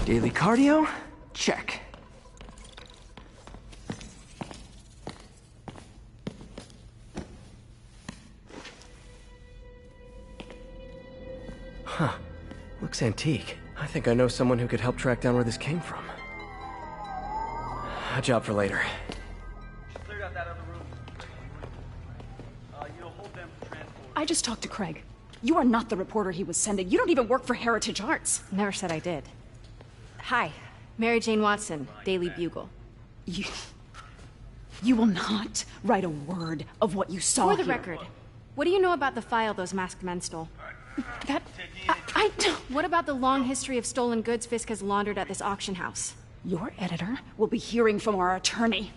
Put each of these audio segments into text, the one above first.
Daily cardio? Check. Huh. Looks antique. I think I know someone who could help track down where this came from. A job for later. Cleared out that other room. You'll hold them for transport. I just talked to Craig. You are not the reporter he was sending. You don't even work for Heritage Arts. Never said I did. Hi, Mary Jane Watson, Daily Bugle. You will not write a word of what you saw For the here. record, what do you know about the file those masked men stole? I don't... What about the long history of stolen goods Fisk has laundered at this auction house? Your editor will be hearing from our attorney.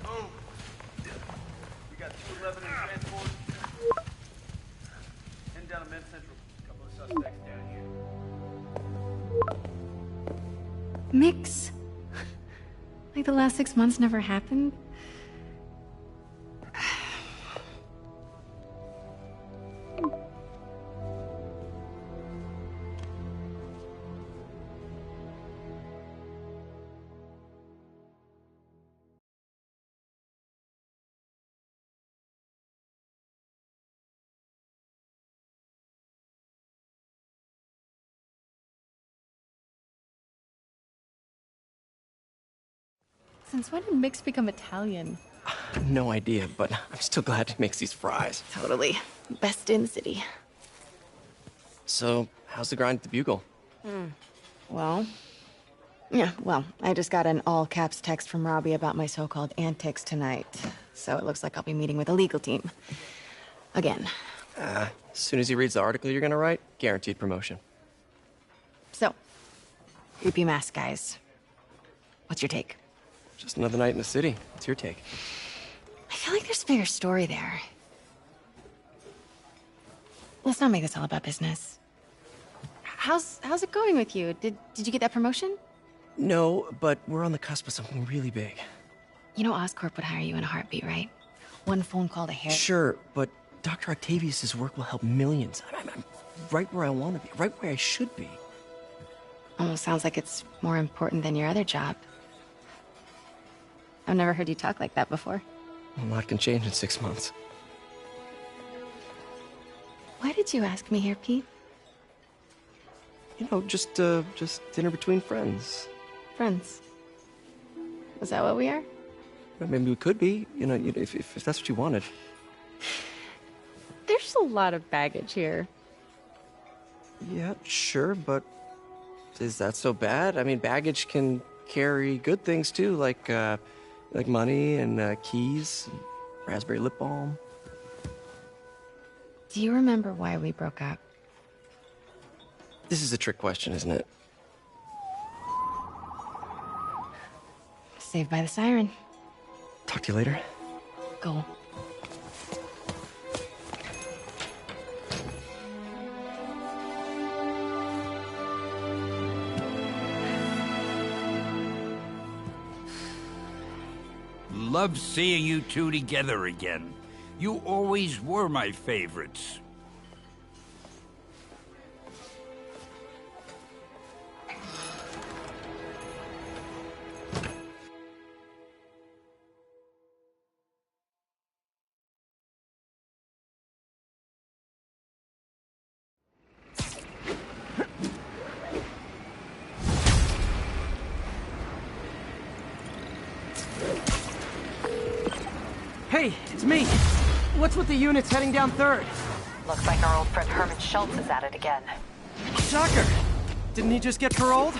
Move. We got 211 in transport. Heading down to Men's Central. A couple of suspects down here. Mix? Like the last 6 months never happened? Since when did Mix become Italian? No idea, but I'm still glad he makes these fries. Totally. Best in the city. So, how's the grind at the Bugle? Well, I just got an all-caps text from Robbie about my so-called antics tonight. So it looks like I'll be meeting with a legal team. Again. As soon as he reads the article you're gonna write, guaranteed promotion. So, creepy mask guys. What's your take? Just another night in the city. What's your take? I feel like there's a bigger story there. Let's not make this all about business. How's it going with you? Did you get that promotion? No, but we're on the cusp of something really big. You know Oscorp would hire you in a heartbeat, right? One phone call to Harry. Sure, but Dr. Octavius's work will help millions. I'm right where I want to be, right where I should be. Almost sounds like it's more important than your other job. I've never heard you talk like that before. A lot can change in 6 months. Why did you ask me here, Pete? You know, just dinner between friends. Friends. Is that what we are? Well, maybe we could be, you know, if that's what you wanted. There's a lot of baggage here. Yeah, sure, but is that so bad? I mean, baggage can carry good things too, like money and keys, and raspberry lip balm. Do you remember why we broke up? This is a trick question, isn't it? Saved by the siren. Talk to you later. Go. Love seeing you two together again. You always were my favorites. Hey, it's me. What's with the units heading down 3rd? Looks like our old friend Herman Schultz is at it again. Shocker. Didn't he just get paroled?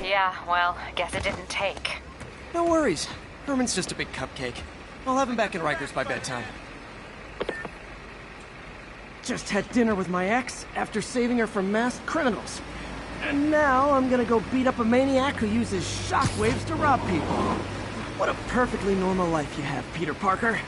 Yeah, well, guess it didn't take. No worries. Herman's just a big cupcake. I'll have him back in Rikers by bedtime. Just had dinner with my ex after saving her from masked criminals. And now I'm gonna go beat up a maniac who uses shockwaves to rob people. What a perfectly normal life you have, Peter Parker.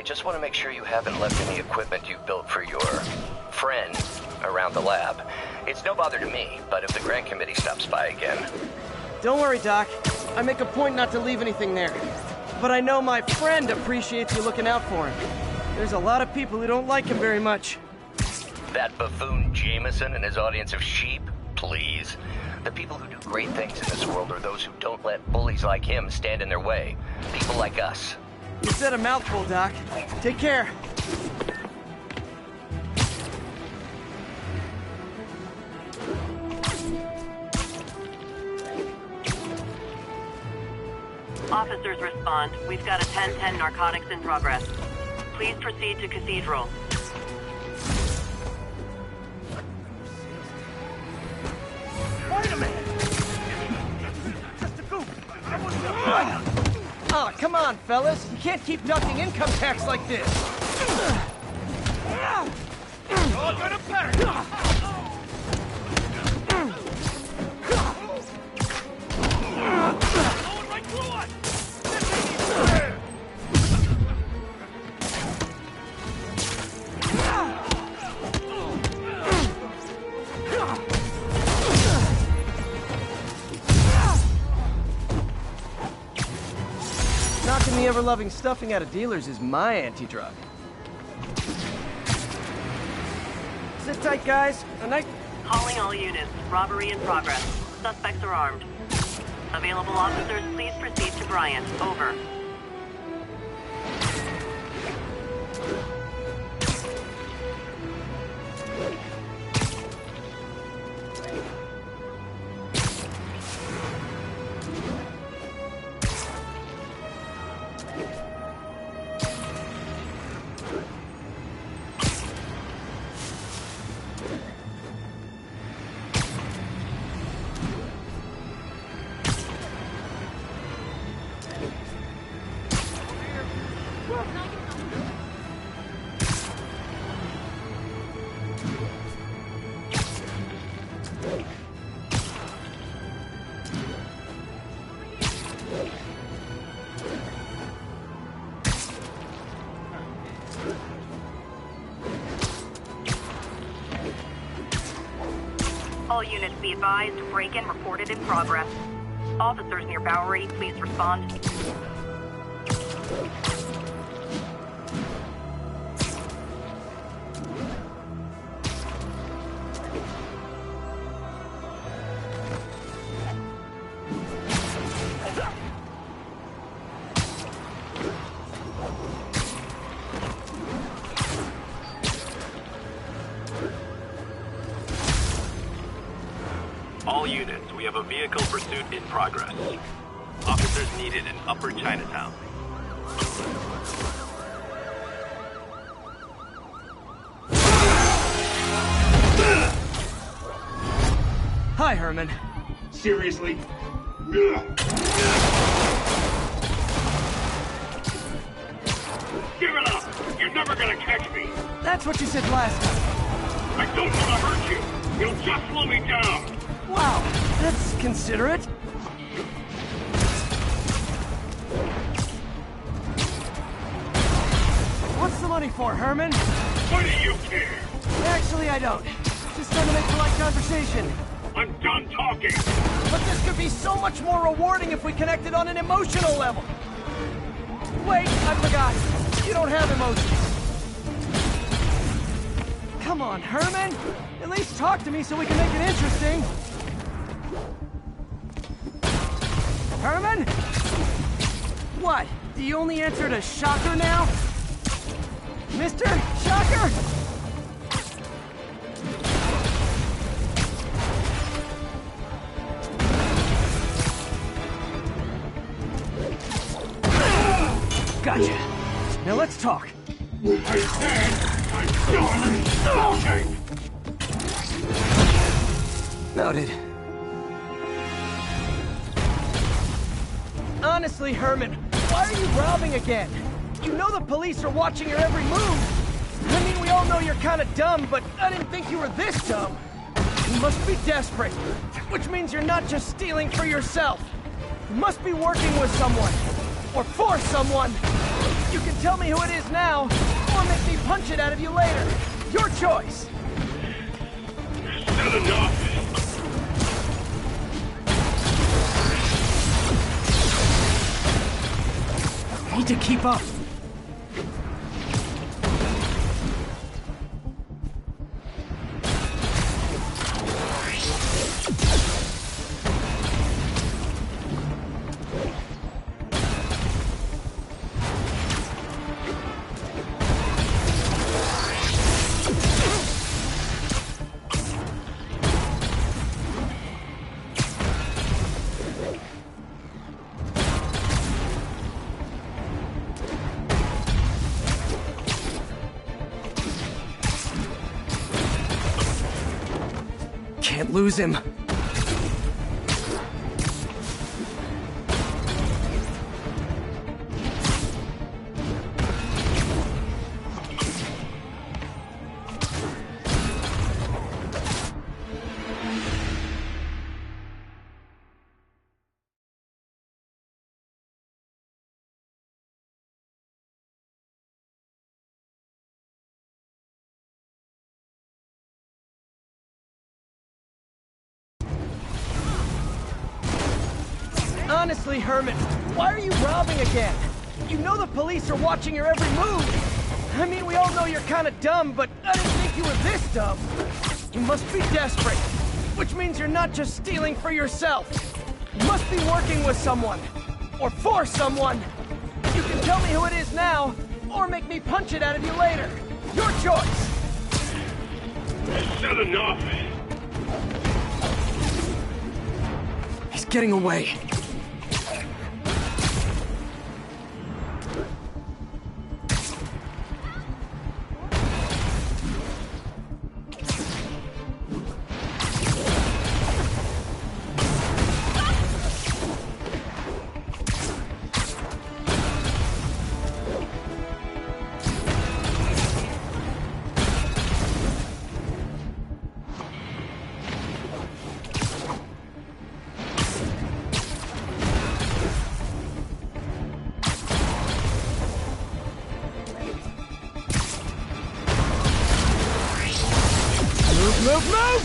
I just want to make sure you haven't left any equipment you've built for your friend around the lab. It's no bother to me, but if the grant committee stops by again... Don't worry, Doc. I make a point not to leave anything there. But I know my friend appreciates you looking out for him. There's a lot of people who don't like him very much. That buffoon Jameson and his audience of sheep? Please. The people who do great things in this world are those who don't let bullies like him stand in their way. People like us. You said a mouthful, Doc. Take care. Officers respond. We've got a 10-10 narcotics in progress. Please proceed to Cathedral. Wait a minute! Just a goof. I wasn't a fight. Oh, come on, fellas. You can't keep ducking income tax like this. You're all gonna pay. Knocking the ever-loving stuffing out of dealers is my anti-drug. Sit tight, guys. A night... Calling all units. Robbery in progress. Suspects are armed. Available officers, please proceed to Bryant. Over. All units be advised, break-in reported in progress. Officers near Bowery, please respond. All units, we have a vehicle pursuit in progress. Officers needed in Upper Chinatown. Hi, Herman. Seriously? Give it up! You're never gonna catch me! That's what you said last time. I don't want to hurt you! You'll just slow me down! Wow, that's considerate. What's the money for, Herman? Why do you care? Actually, I don't. Just trying to make polite conversation. I'm done talking! But this could be so much more rewarding if we connected on an emotional level. Wait, I forgot. You don't have emotions. Come on, Herman. At least talk to me so we can make it interesting. Herman? What? Do you only answer to Shocker now? Mr. Shocker? Gotcha. Now let's talk. I said I'm done talking! Noted. Honestly, Herman, why are you robbing again? You know the police are watching your every move. I mean, we all know you're kind of dumb, but I didn't think you were this dumb. You must be desperate, which means you're not just stealing for yourself. You must be working with someone, or for someone. You can tell me who it is now, or make me punch it out of you later. Your choice. Said enough. I need to keep up. Can't lose him. Honestly, Herman, why are you robbing again? You know the police are watching your every move. I mean, we all know you're kind of dumb, but I didn't think you were this dumb. You must be desperate, which means you're not just stealing for yourself. You must be working with someone, or for someone. You can tell me who it is now, or make me punch it out of you later. Your choice. Said enough. He's getting away. Move, move!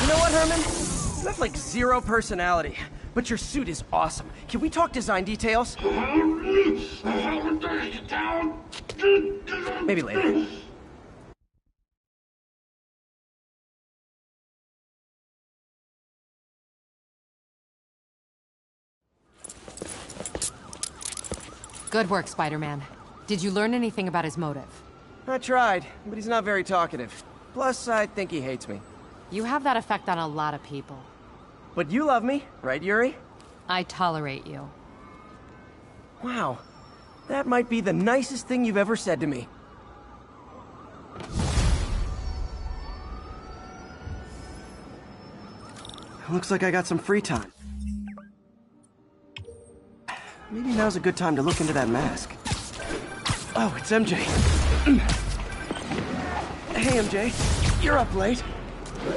You know what, Herman? You have like zero personality, but your suit is awesome. Can we talk design details? Maybe later. Good work, Spider-Man. Did you learn anything about his motive? I tried, but he's not very talkative. Plus, I think he hates me. You have that effect on a lot of people. But you love me, right, Yuri? I tolerate you. Wow. That might be the nicest thing you've ever said to me. Looks like I got some free time. Maybe now's a good time to look into that mask. Oh, it's MJ. Hey, MJ. You're up late.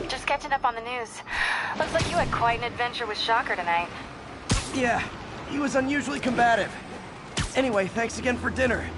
Just catching up on the news. Looks like you had quite an adventure with Shocker tonight. Yeah, he was unusually combative. Anyway, thanks again for dinner.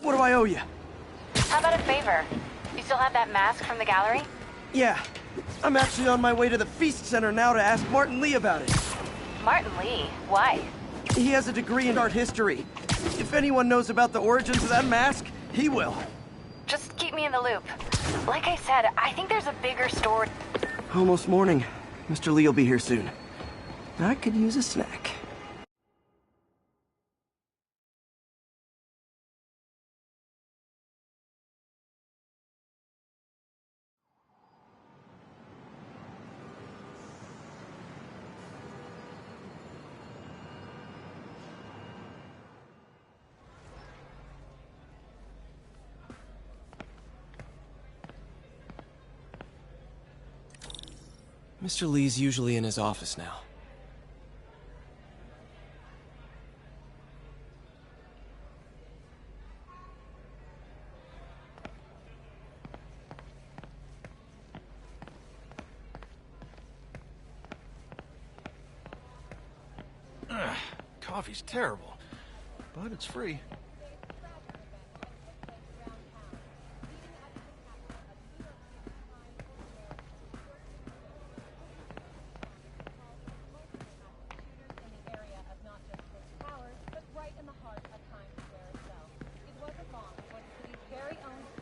What do I owe you? How about a favor? You still have that mask from the gallery? Yeah. I'm actually on my way to the Feast Center now to ask Martin Lee about it. Martin Lee? Why? He has a degree in art history. If anyone knows about the origins of that mask, he will. Just keep me in the loop. Like I said, I think there's a bigger story. Almost morning. Mr. Lee will be here soon. I could use a snack. Mr. Lee's usually in his office now. Coffee's terrible, but it's free.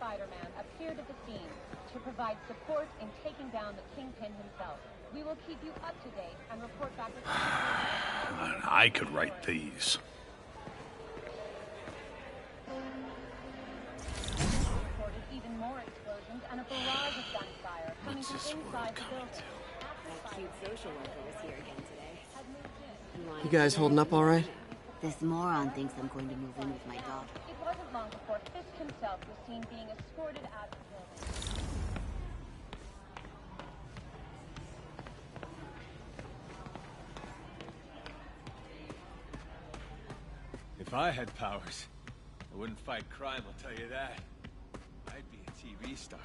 Spiderman appeared at the scene to provide support in taking down the Kingpin himself. We will keep you up to date and report back as I could write these. reported even more explosions and a barrage of gunfire coming from inside the building. That cute social worker was here again today. You guys holding up all right? This moron thinks I'm going to move in with my daughter. It wasn't long before Fisk himself was seen being escorted out of the building. If I had powers, I wouldn't fight crime, I'll tell you that. I'd be a TV star.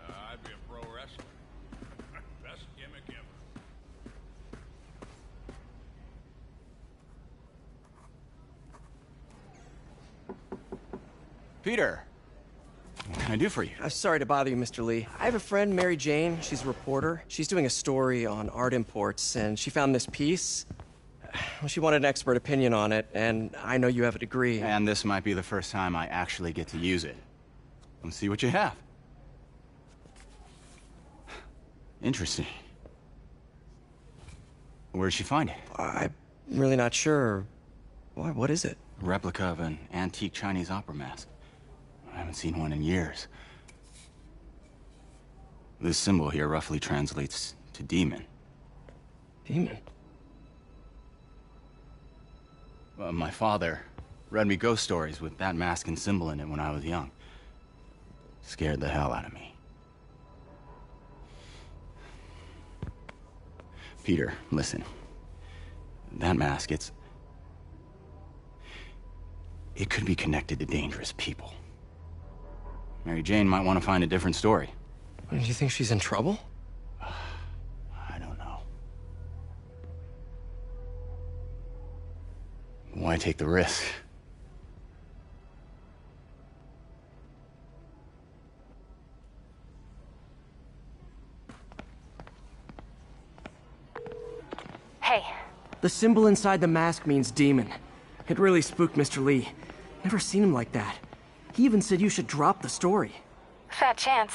I'd be a pro wrestler. Best gimmick ever. Peter, what can I do for you? Sorry to bother you, Mr. Lee. I have a friend, Mary Jane. She's a reporter. She's doing a story on art imports, and she found this piece. Well, she wanted an expert opinion on it, and I know you have a degree. And this might be the first time I actually get to use it. Let's see what you have. Interesting. Where'd she find it? I'm really not sure. Why, what is it? A replica of an antique Chinese opera mask. I haven't seen one in years. This symbol here roughly translates to demon. Demon? My father read me ghost stories with that mask and symbol in it when I was young. Scared the hell out of me. Peter, listen. That mask, it could be connected to dangerous people. Mary Jane might want to find a different story. Do you think she's in trouble? I don't know. Why take the risk? Hey. The symbol inside the mask means demon. It really spooked Mr. Lee. Never seen him like that. He even said you should drop the story. Fat chance.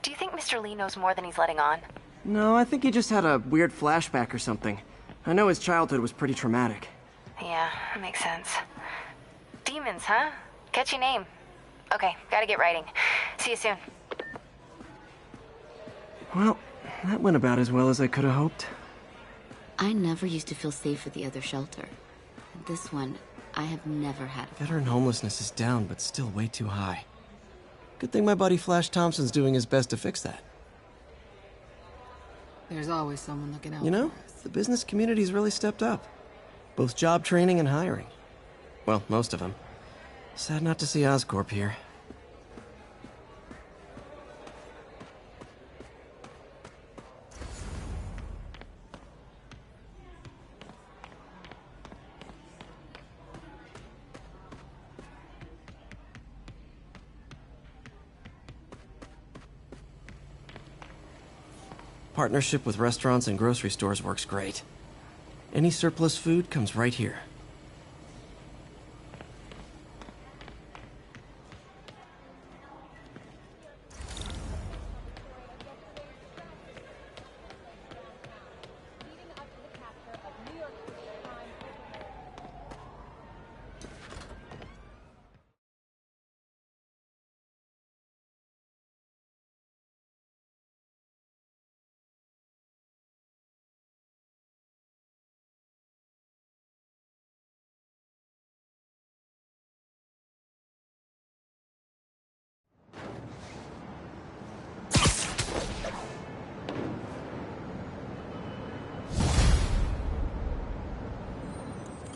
Do you think Mr. Lee knows more than he's letting on? No, I think he just had a weird flashback or something. I know his childhood was pretty traumatic. Yeah, that makes sense. Demons, huh? Catchy name. Okay, gotta get writing. See you soon. Well, that went about as well as I could have hoped. I never used to feel safe at the other shelter. This one, I have never had. Veteran homelessness is down, but still way too high. Good thing my buddy Flash Thompson's doing his best to fix that. There's always someone looking out. You know, the business community's really stepped up. Both job training and hiring. Well, most of them. Sad not to see Oscorp here. Partnership with restaurants and grocery stores works great. Any surplus food comes right here.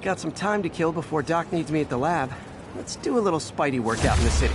Got some time to kill before Doc needs me at the lab. Let's do a little Spidey workout in the city.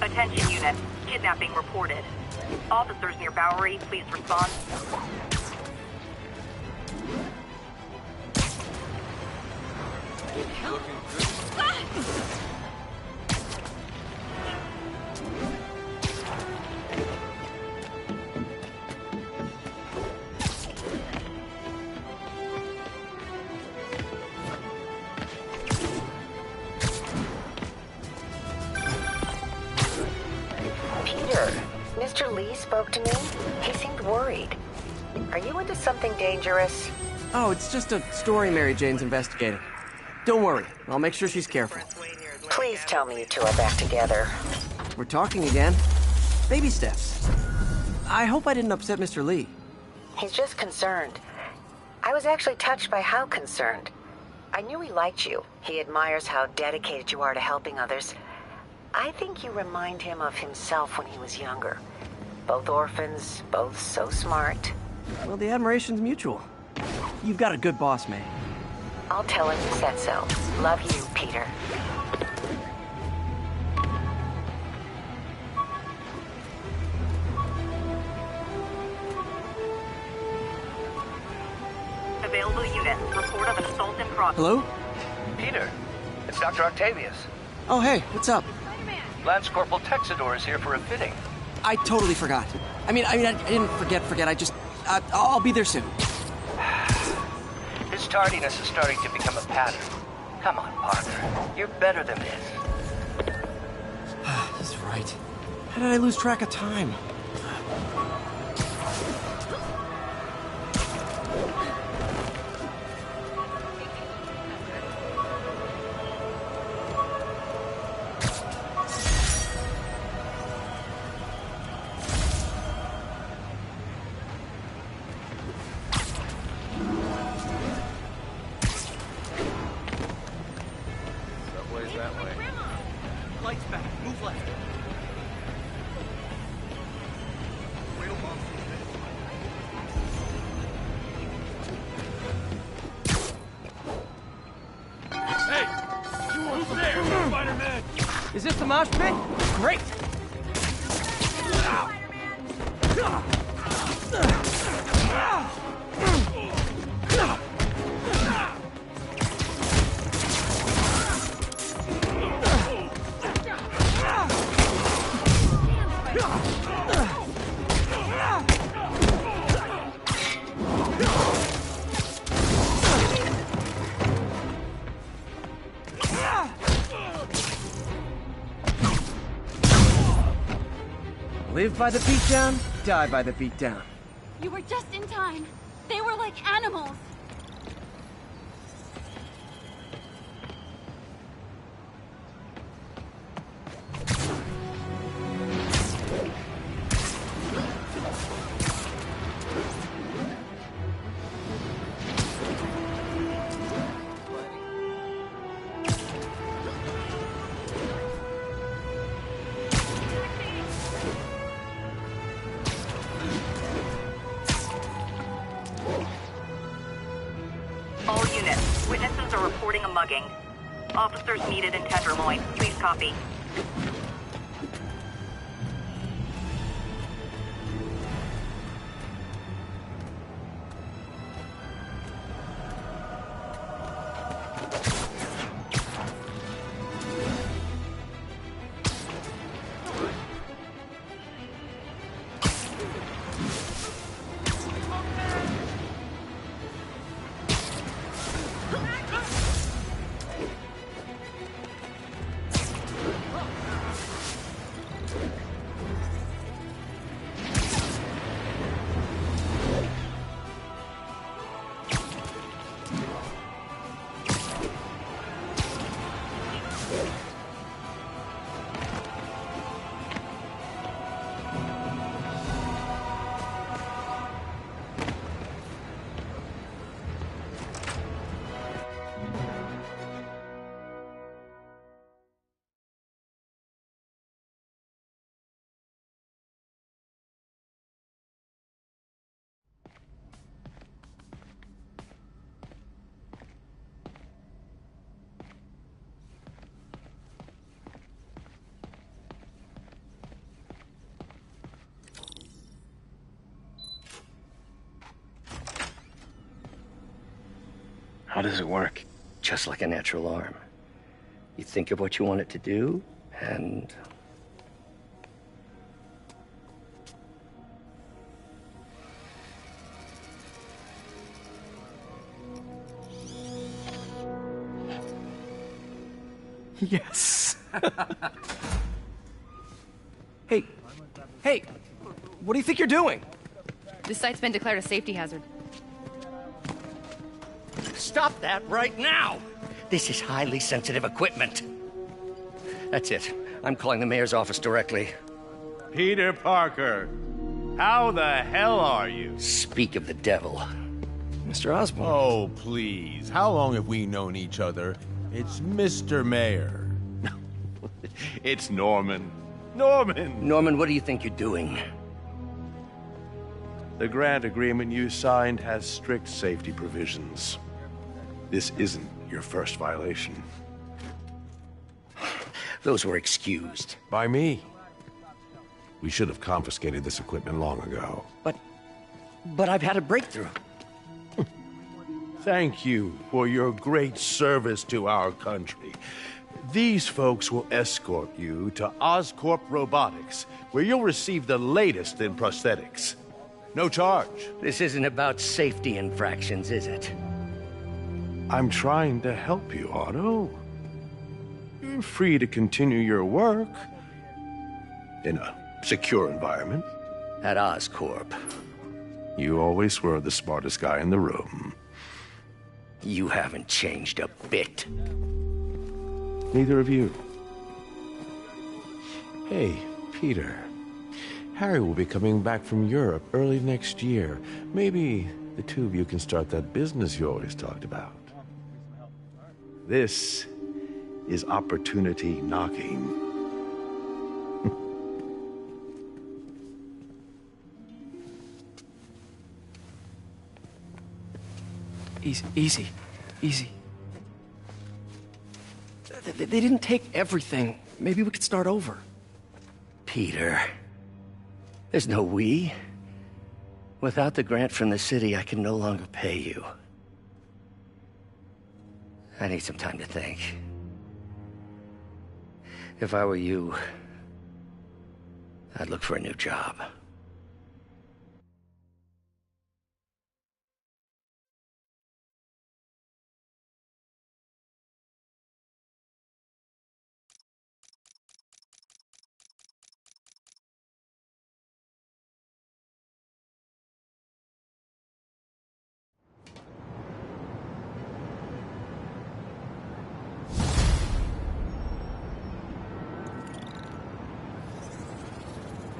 Attention unit. Kidnapping reported. Officers near Bowery, please respond. Looking good. Peter, Mr. Lee spoke to me. He seemed worried. Are you into something dangerous? Oh, it's just a story Mary Jane's investigating. Don't worry, I'll make sure she's careful. Please tell me you two are back together. We're talking again. Baby steps. I hope I didn't upset Mr. Lee. He's just concerned. I was actually touched by how concerned. I knew he liked you. He admires how dedicated you are to helping others. I think you remind him of himself when he was younger. Both orphans, both so smart. Well, the admiration's mutual. You've got a good boss, May. I'll tell him you said so. Love you, Peter. Available unit. Report of assault in progress. Hello? Peter, it's Dr. Octavius. Oh, hey, what's up? Lance Corporal Texador is here for a fitting. I totally forgot. I didn't forget. I just, I'll be there soon. His tardiness is starting to become a pattern. Come on, Parker. You're better than this. He's right. How did I lose track of time? Subway's that way. Lights back. Move left. Hey! Who's there, Spider-Man? Is this the mosh pit? Great! Live by the beatdown, die by the beatdown. You were just in time. They were like animals. All units. Witnesses are reporting a mugging. Officers needed in Tenderloin. Please copy. How does it work? Just like a natural arm. You think of what you want it to do, and... Yes. Hey, hey, what do you think you're doing? This site's been declared a safety hazard. Stop that right now! This is highly sensitive equipment. That's it. I'm calling the mayor's office directly. Peter Parker, how the hell are you? Speak of the devil. Mr. Osborn. Oh, please. How long have we known each other? It's Mr. Mayor. It's Norman. Norman! Norman, what do you think you're doing? The grant agreement you signed has strict safety provisions. This isn't your first violation. Those were excused. By me. We should have confiscated this equipment long ago. But I've had a breakthrough. Thank you for your great service to our country. These folks will escort you to Oscorp Robotics, where you'll receive the latest in prosthetics. No charge. This isn't about safety infractions, is it? I'm trying to help you, Otto. You're free to continue your work in a secure environment. At Oscorp. You always were the smartest guy in the room. You haven't changed a bit. Neither of you. Hey, Peter. Harry will be coming back from Europe early next year. Maybe the two of you can start that business you always talked about. This is opportunity knocking. Easy. They didn't take everything. Maybe we could start over. Peter, there's no we. Without the grant from the city, I can no longer pay you. I need some time to think. If I were you, I'd look for a new job.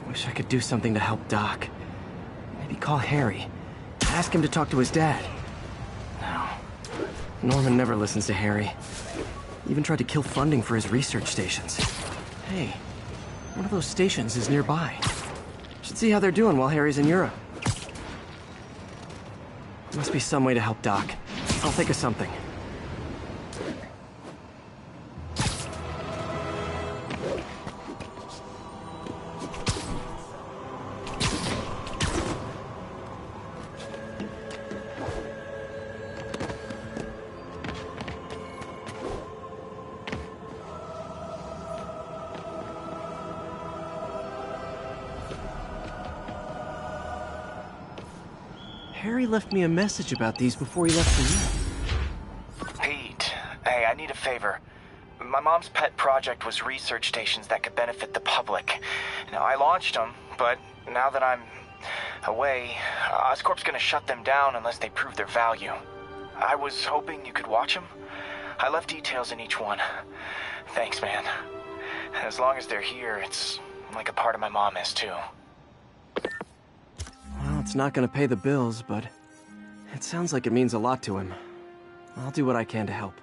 Wish I could do something to help Doc. Maybe call Harry. Ask him to talk to his dad. No. Norman never listens to Harry. Even tried to kill funding for his research stations. Hey, one of those stations is nearby. Should see how they're doing while Harry's in Europe. Must be some way to help Doc. I'll think of something. Harry left me a message about these before he left for you. Pete, hey, I need a favor. My mom's pet project was research stations that could benefit the public. Now, I launched them, but now that I'm away, Oscorp's gonna shut them down unless they prove their value. I was hoping you could watch them. I left details in each one. Thanks, man. As long as they're here, it's like a part of my mom is, too. Well, it's not gonna pay the bills, but it sounds like it means a lot to him. I'll do what I can to help.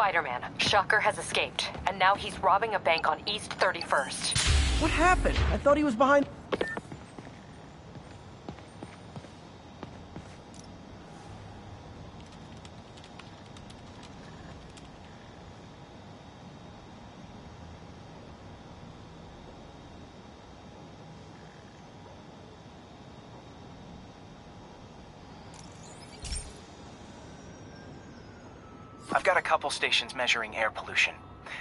Spider-Man, Shocker has escaped, and now he's robbing a bank on East 31st. What happened? I thought he was behind... I've got a couple stations measuring air pollution.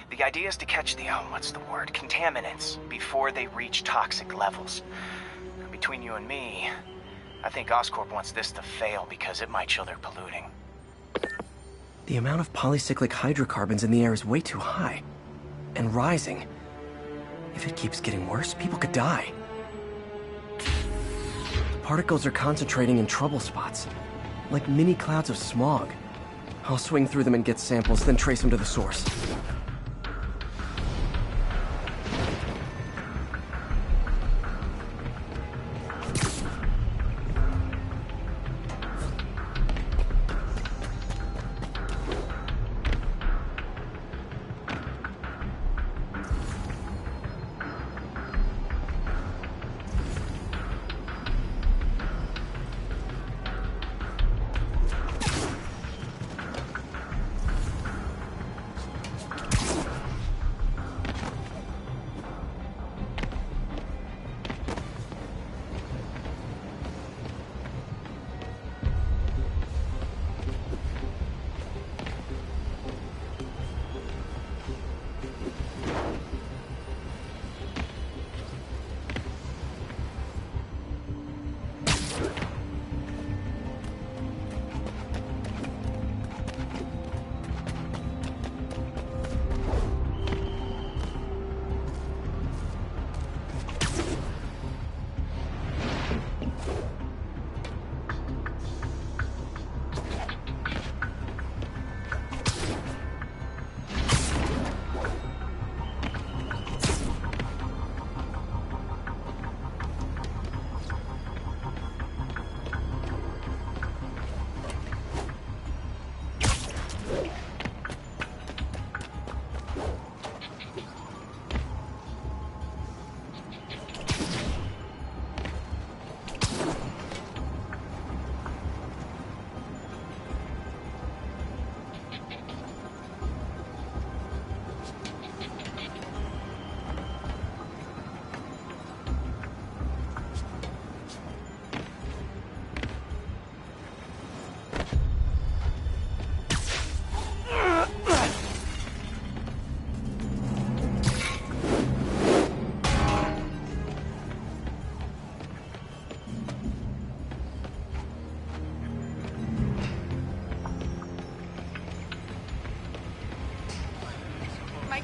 The idea is to catch the, contaminants before they reach toxic levels. Between you and me, I think Oscorp wants this to fail because it might show they're polluting. The amount of polycyclic hydrocarbons in the air is way too high. And rising. If it keeps getting worse, people could die. The particles are concentrating in trouble spots, like mini clouds of smog. I'll swing through them and get samples, then trace them to the source.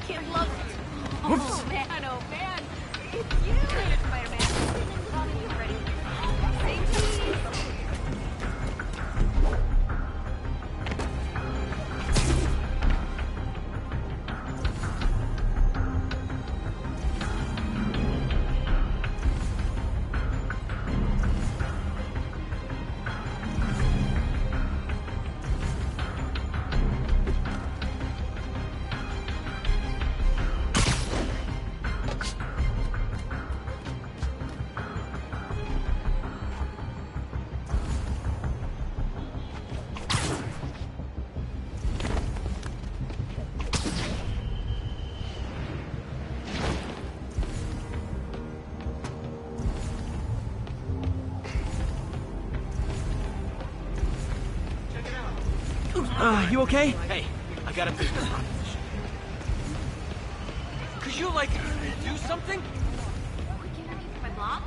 kid loves you. Oh man, it's you, Spider-Man. Tommy, you ready? Say cheese. You okay? Hey, I got a business proposition. Could you, like, do something? My mom?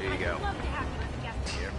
Here you go. I'd love to have you as a guest. Here.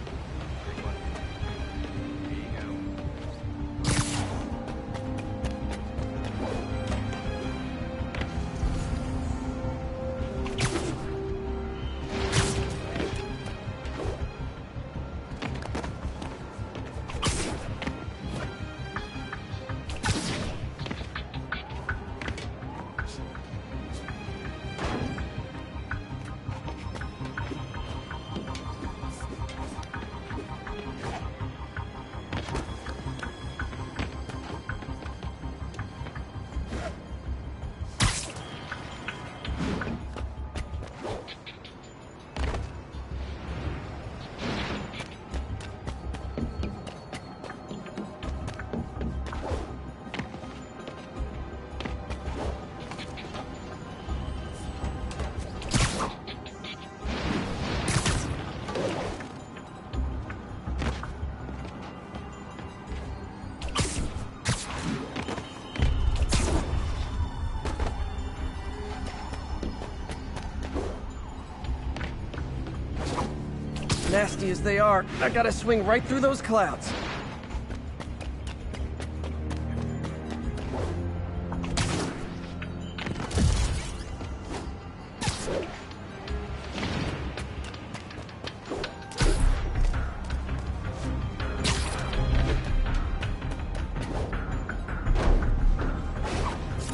nasty as they are, I gotta swing right through those clouds.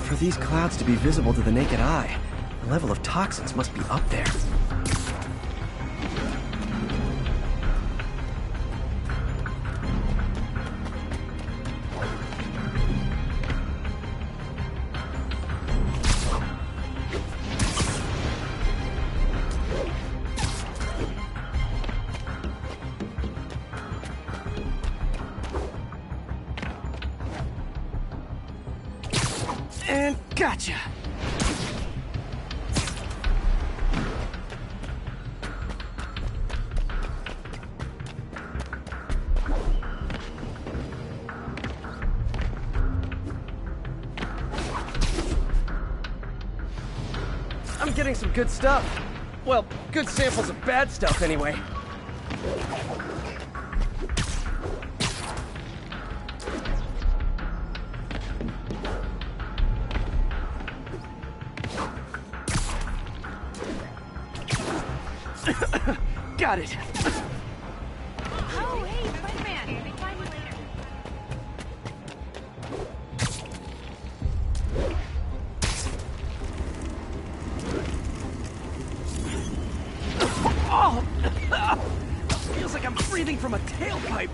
For these clouds to be visible to the naked eye, the level of toxins must be up there. And gotcha! I'm getting some good stuff. Well, good samples of bad stuff anyway. Got it. Oh, hey, Spider-Man. They find you later. Oh! Feels like I'm breathing from a tailpipe.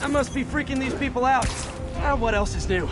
I must be freaking these people out. What else is new?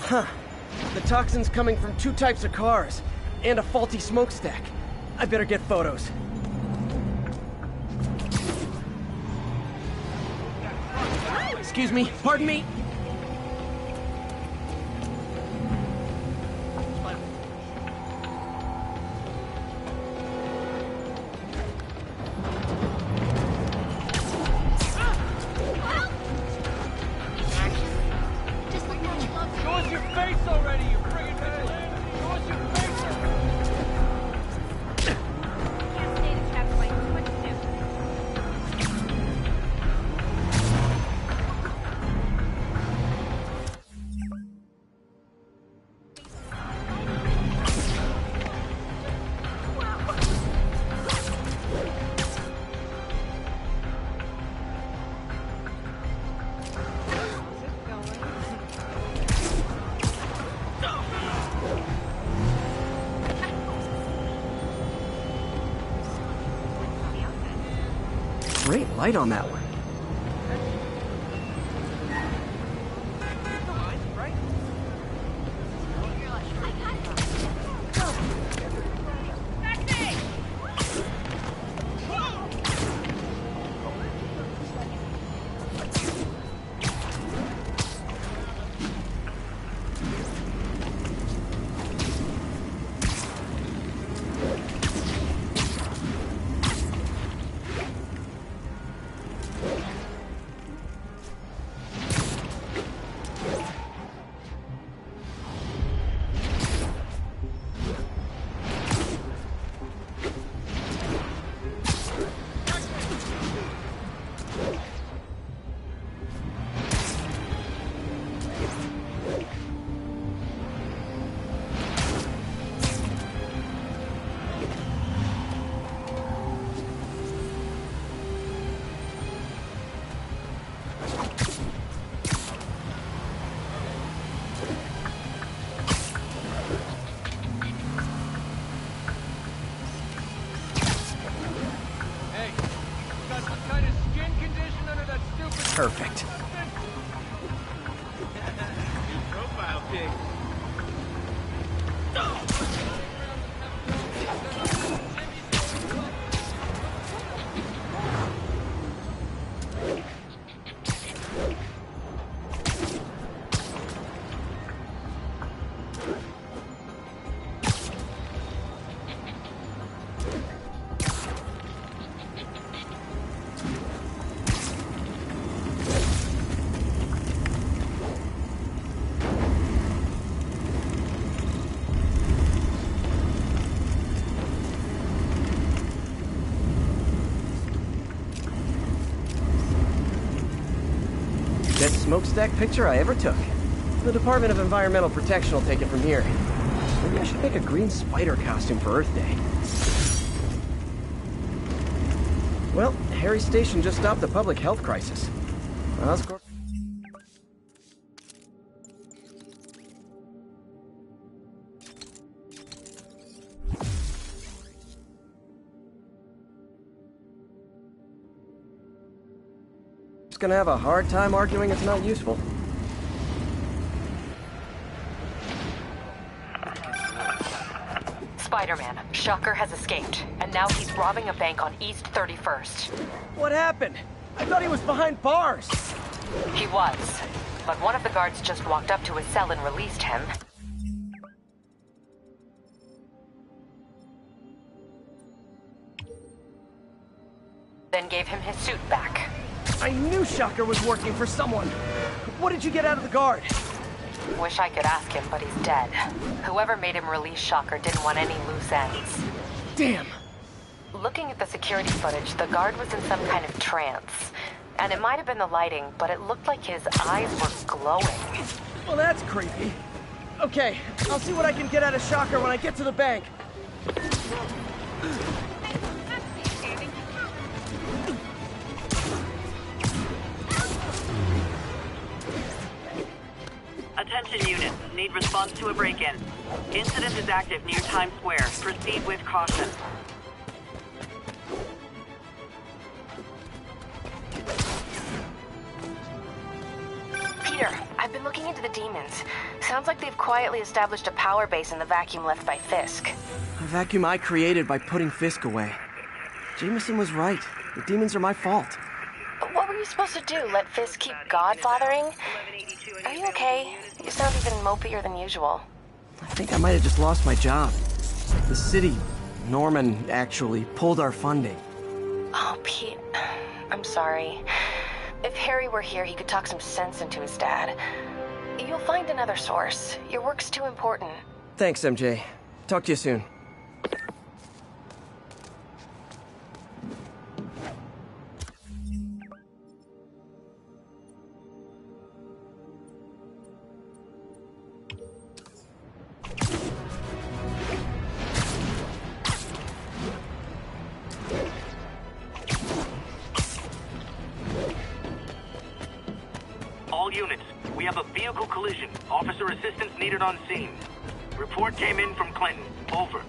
Huh. The toxin's coming from 2 types of cars, and a faulty smokestack. I better get photos. Excuse me, pardon me. Show us your face already, you friggin' vigilant! Show us your face! Can't stay in traffic light. What to do? Great light on that one. big. Best smokestack picture I ever took. The Department of Environmental Protection will take it from here. Maybe I should make a green spider costume for Earth Day. Well, Harry's station just stopped the public health crisis. Oscorp... gonna have a hard time arguing it's not useful. Spider-Man, Shocker has escaped, and now he's robbing a bank on East 31st. What happened? I thought he was behind bars. He was, but one of the guards just walked up to his cell and released him. Then gave him his suit back. I knew Shocker was working for someone. What did you get out of the guard? Wish I could ask him, but he's dead. Whoever made him release Shocker didn't want any loose ends. Damn. Looking at the security footage, the guard was in some kind of trance. And it might have been the lighting, but it looked like his eyes were glowing. Well, that's creepy. Okay, I'll see what I can get out of Shocker when I get to the bank. Attention units, need response to a break-in. Incident is active near Times Square. Proceed with caution. Peter, I've been looking into the demons. Sounds like they've quietly established a power base in the vacuum left by Fisk. A vacuum I created by putting Fisk away. Jameson was right. The demons are my fault. What were you supposed to do? Let Fisk keep godfathering? Are you okay? You sound even mopier than usual. I think I might have just lost my job. The city, Norman, actually pulled our funding. Oh, Pete. I'm sorry. If Harry were here, he could talk some sense into his dad. You'll find another source. Your work's too important. Thanks, MJ. Talk to you soon. All units, we have a vehicle collision. Officer assistance needed on scene. Report came in from Clinton. Over.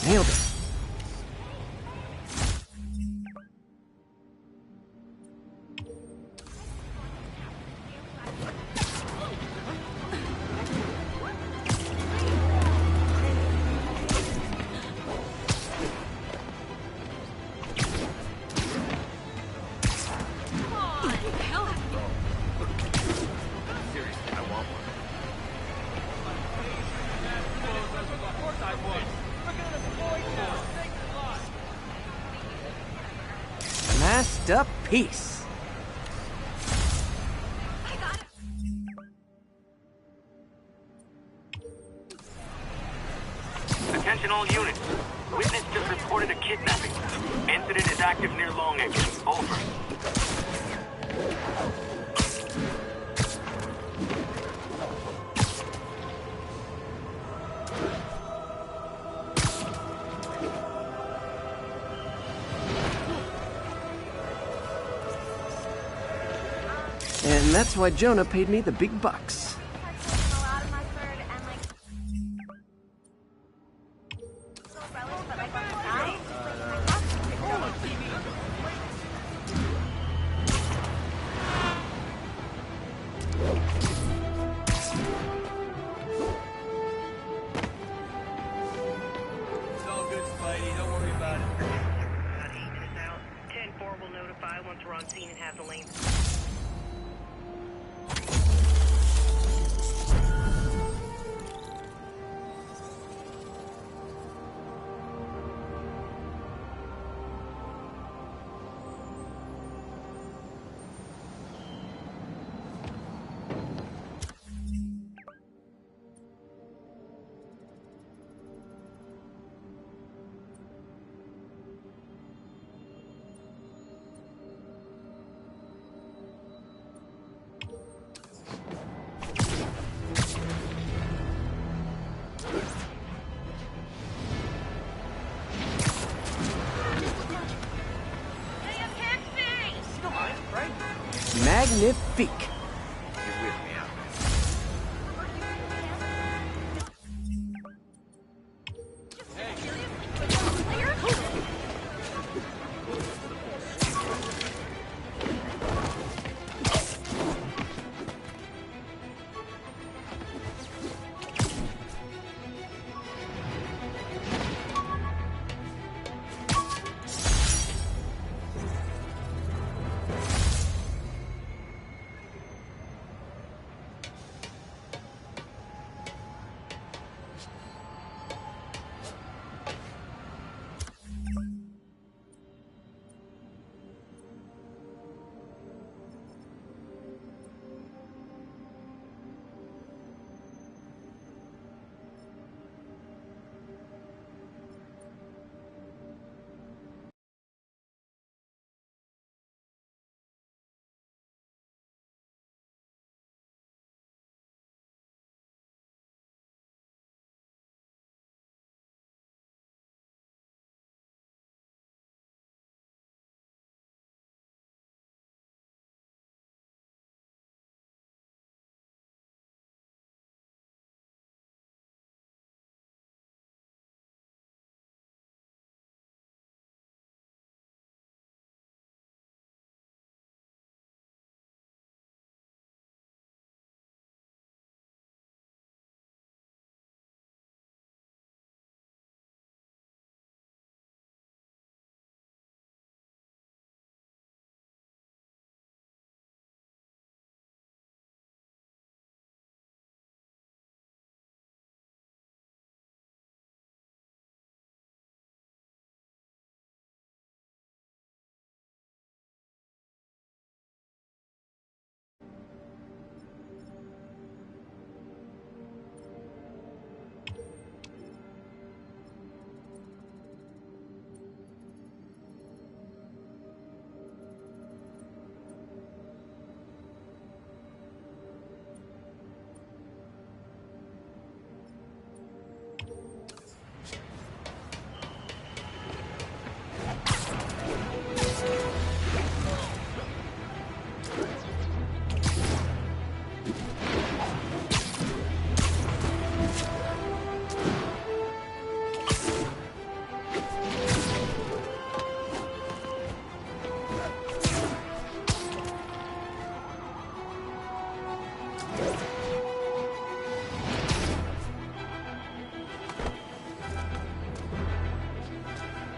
Nailed it. Seriously, I want one. masterpiece. Attention all units. Witness just reported a kidnapping. Incident is active near Longacre. Over. And that's why Jonah paid me the big bucks. It's all good, Spidey. Don't worry about it. 10-4 will notify once we're on scene and have the lane. Magnifique.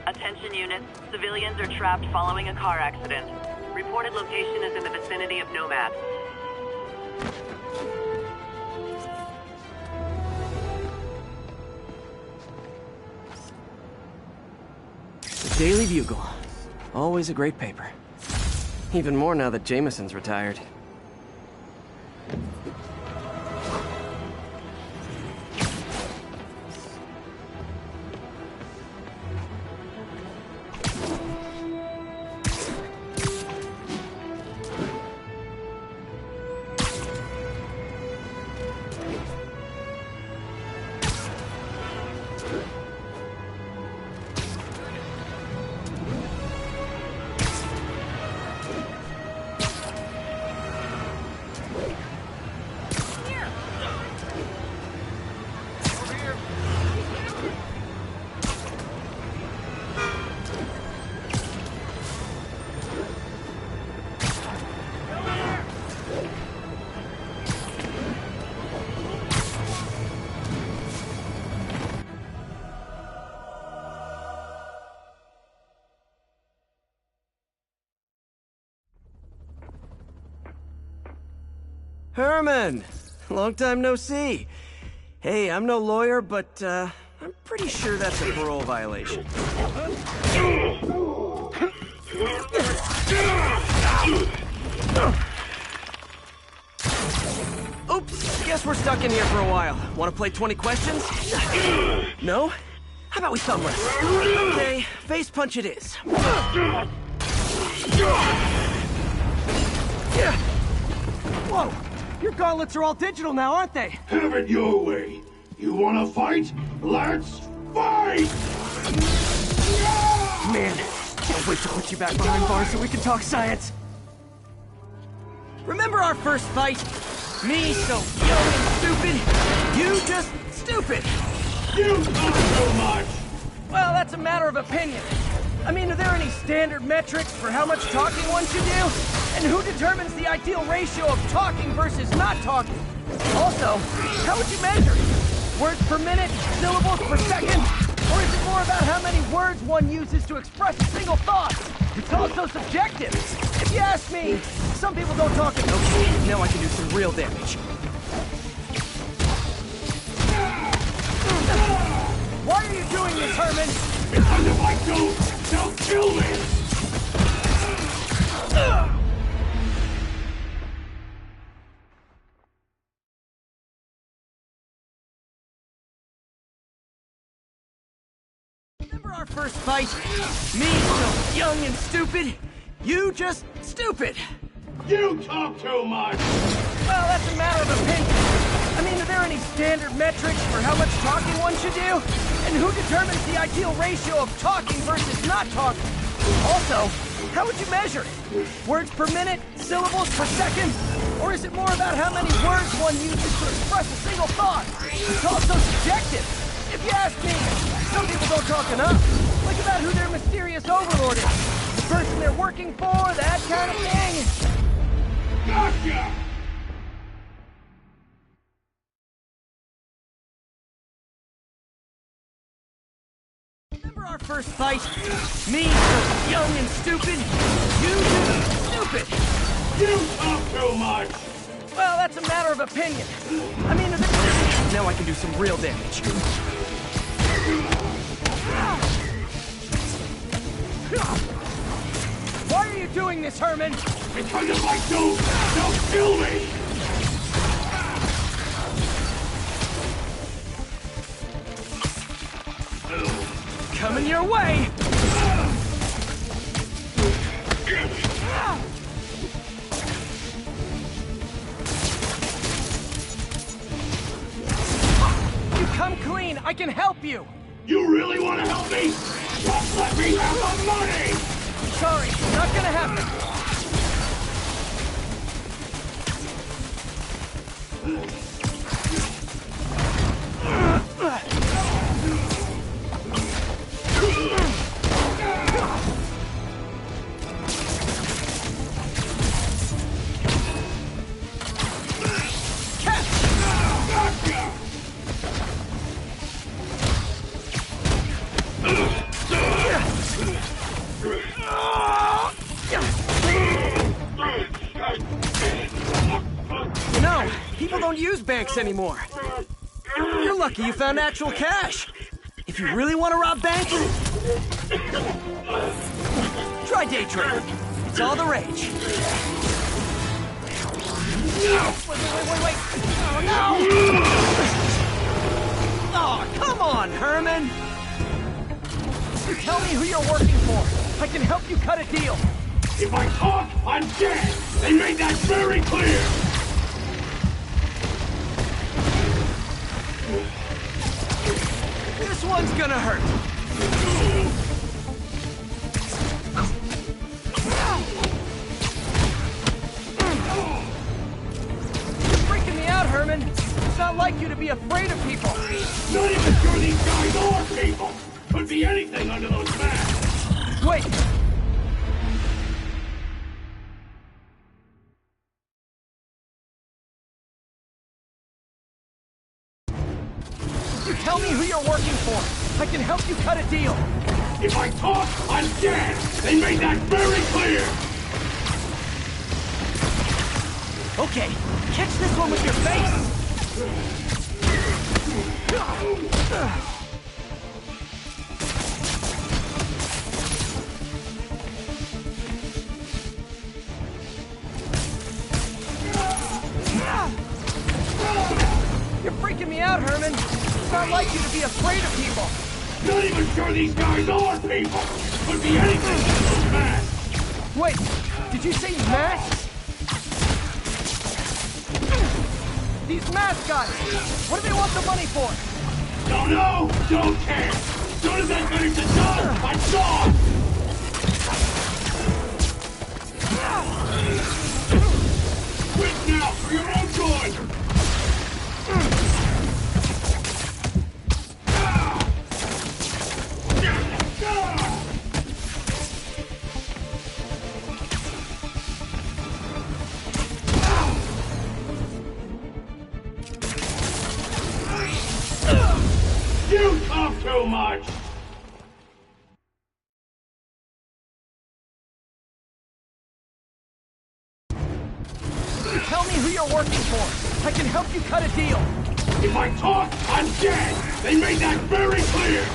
Attention units, civilians are trapped following a car accident. Reported location is in the vicinity of Nomad. The Daily Bugle. Always a great paper. Even more now that Jameson's retired. Herman! Long time no see. Hey, I'm no lawyer, but, I'm pretty sure that's a parole violation. Oops, guess we're stuck in here for a while. Want to play 20 questions? No? How about we thumb wrestle? Okay, face punch it is. Whoa! Your gauntlets are all digital now, aren't they? Have it your way. You wanna fight? Let's fight! Man, can't wait to put you back behind bars so we can talk science. Remember our first fight? Me so young and stupid, you just stupid. You talk so much! Well, that's a matter of opinion. I mean, are there any standard metrics for how much talking one should do? And who determines the ideal ratio of talking versus not talking? Also, how would you measure it? Words per minute? Syllables per second? Or is it more about how many words one uses to express a single thought? It's also subjective. If you ask me, some people don't talk at... Okay, now I can do some real damage. Why are you doing this, Herman? Because if I don't, they'll kill me! Remember our first fight? Me so young and stupid, you just stupid. You talk too much! Well, that's a matter of opinion. I mean, are there any standard metrics for how much talking one should do? And who determines the ideal ratio of talking versus not talking? Also, how would you measure it? Words per minute? Syllables per second? Or is it more about how many words one uses to express a single thought? It's also subjective. If you ask me, some people don't talk enough. Like about who their mysterious overlord is. The person they're working for, that kind of thing. Gotcha! Remember our first fight? Me so young and stupid, you just stupid. You talk too much! Well, that's a matter of opinion. I mean, now I can do some real damage. Why are you doing this, Herman? Because if I don't, they'll kill me! Coming your way! You come clean, I can help you! You really want to help me? Just let me have the money! Sorry, not gonna happen. No, people don't use banks anymore. You're lucky you found actual cash. If you really want to rob banks, try day trading. It's all the rage. Wait. Oh, no! Oh, come on, Herman! You tell me who you're working for. I can help you cut a deal. If I talk, I'm dead! They made that very clear! This one's gonna hurt. You're freaking me out, Herman. It's not like you to be afraid of people. Not even sure these guys are people! Could be anything under those masks! Wait! You tell me who you're working for. I can help you cut a deal. If I talk, I'm dead! They made that very clear! Okay, catch this one with your face! You're freaking me out, Herman. It's not like you to be afraid of people. Not even sure these guys are people! Could be anything under those masks! Wait, did you say masks? These mask guys! What do they want the money for? Don't know! Don't care! As soon as I finish the job, I'm gone! Quit now, for your own good! You talk too much! Tell me who you're working for. I can help you cut a deal. If I talk, I'm dead! They made that very clear!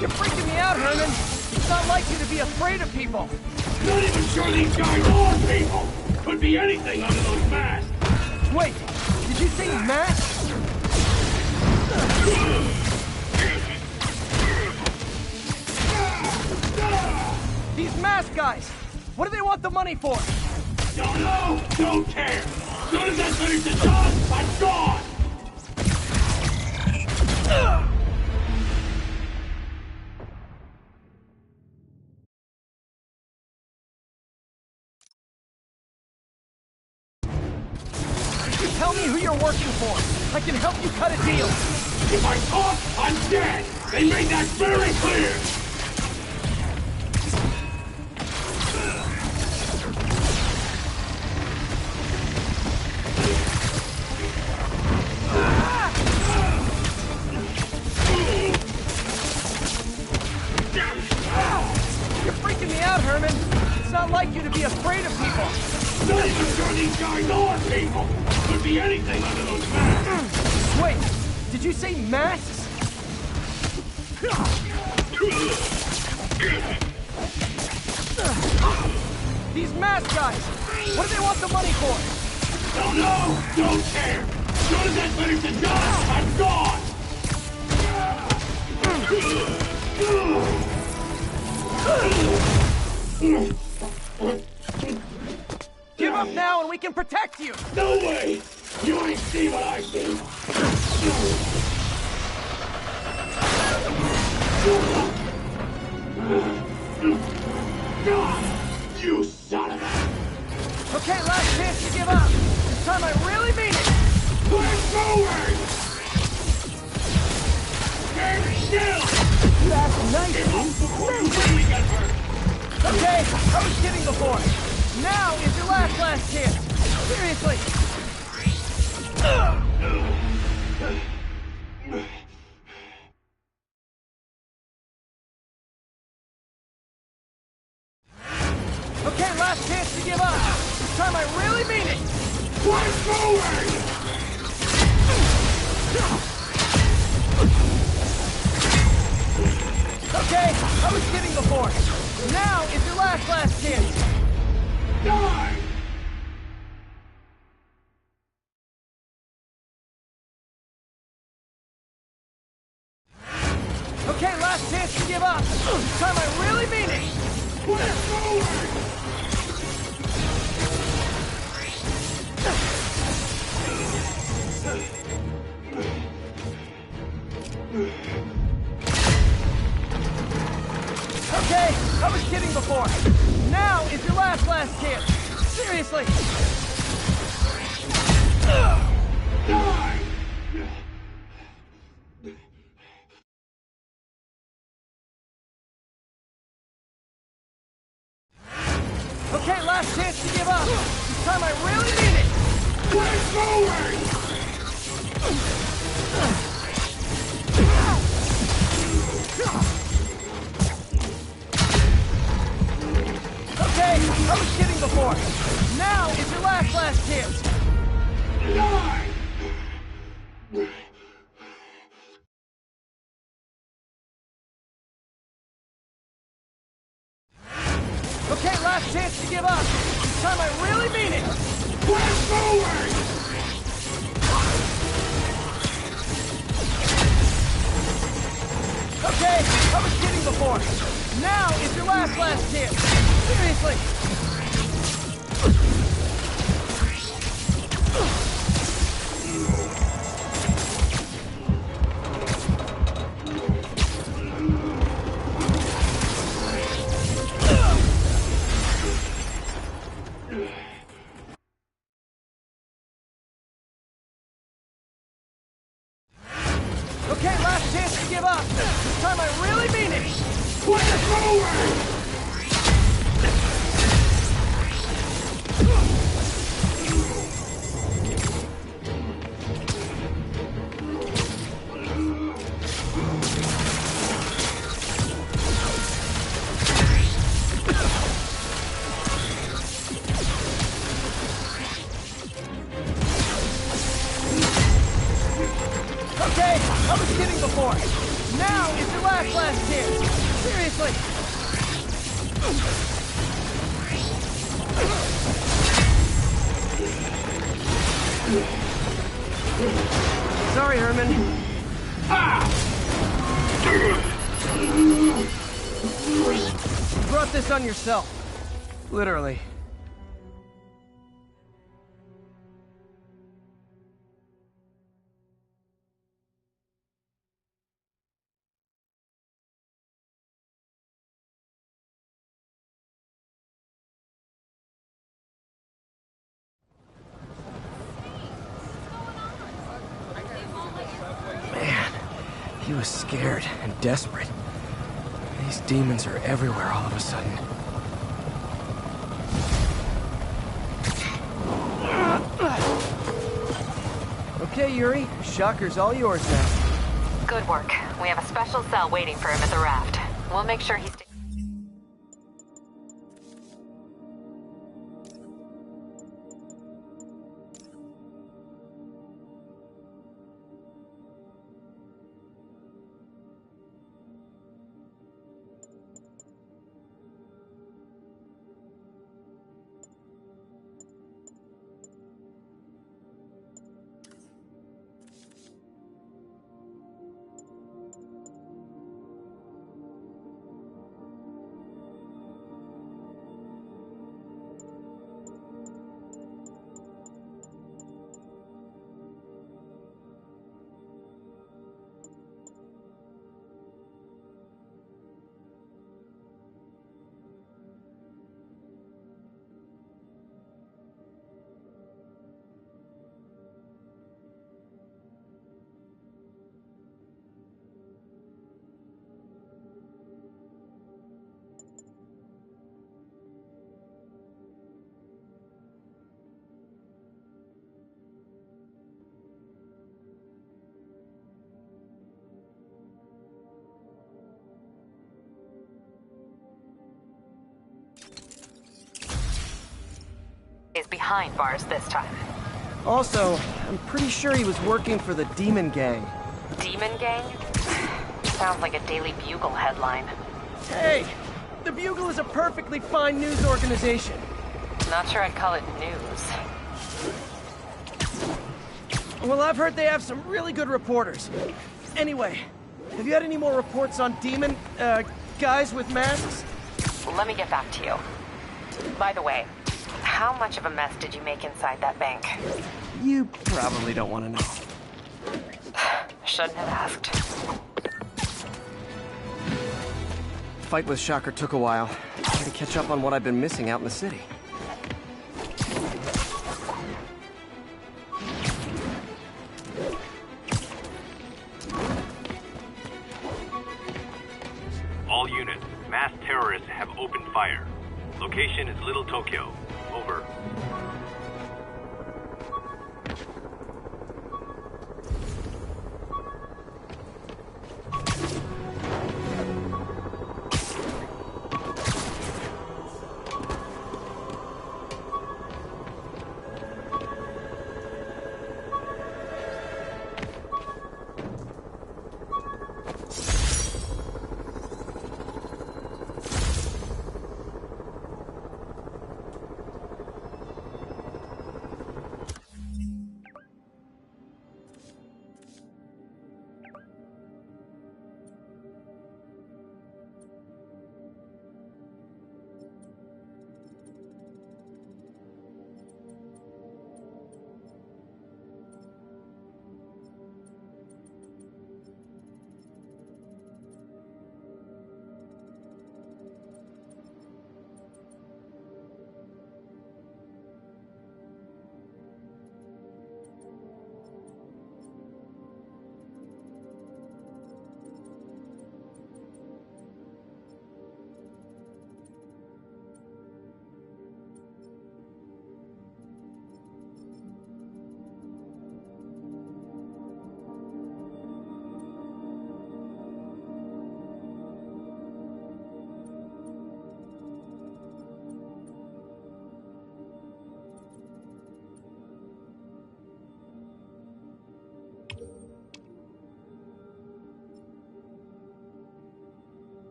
You're freaking me out, Herman. It's not like you to be afraid of people. Not even sure these guys are people! Could be anything under those masks! Wait, did you say masks? These mask guys! What do they want the money for? Don't know! Don't care! As soon as I finish the job, I'm gone! Tell me who you're working for. I can help you cut a deal. If I talk, I'm dead! They made that very clear! You're freaking me out, Herman. It's not like you to be afraid of people. Not even sure these guys are people! Could be anything under those masks! Wait, did you say masks? These mask guys! What do they want the money for? Don't know! Don't care! As soon as I finish the job, I'm gone! Give up now and we can protect you! No way! You ain't see what I see! You son of a... Okay, last chance to give up. This time I really mean it. We're going! Stand still! That's nice. Really get hurt! Okay, I was kidding before. Now is your last chance. Seriously. Okay, last chance to give up. This time I really mean it. We're going! Okay, I was kidding before. Now is your last chance. Die! Okay, last chance to give up. This time I really mean it. We're going! Okay, I was kidding before. Now is your last chance. Seriously. Die! Okay, last chance to give up. This time I really mean it. We're going! Okay, I was kidding before. Now is your last chance. Die! Okay, last chance to give up. This time I really mean it. We're going! Okay, I was kidding before. Now is your last chance. Seriously. Okay, last chance to give up. This time I really mean it. We're going! Okay, I was kidding before. Now is your last chance. Seriously. Sorry, Herman. You brought this on yourself. Literally. Man, he was scared and desperate. These demons are everywhere all of a sudden. Okay, Yuri. Shocker's all yours now. Good work. We have a special cell waiting for him at the raft. We'll make sure he's... is behind bars this time. Also, I'm pretty sure he was working for the Demon Gang. Demon Gang? Sounds like a Daily Bugle headline. Hey! The Bugle is a perfectly fine news organization. Not sure I'd call it news. Well, I've heard they have some really good reporters. Anyway, have you had any more reports on demon, guys with masks? Let me get back to you. By the way, how much of a mess did you make inside that bank? You probably don't want to know. Shouldn't have asked. Fight with Shocker took a while. Trying to catch up on what I've been missing out in the city. All units, mass terrorists have opened fire. Location is Little Tokyo. Over.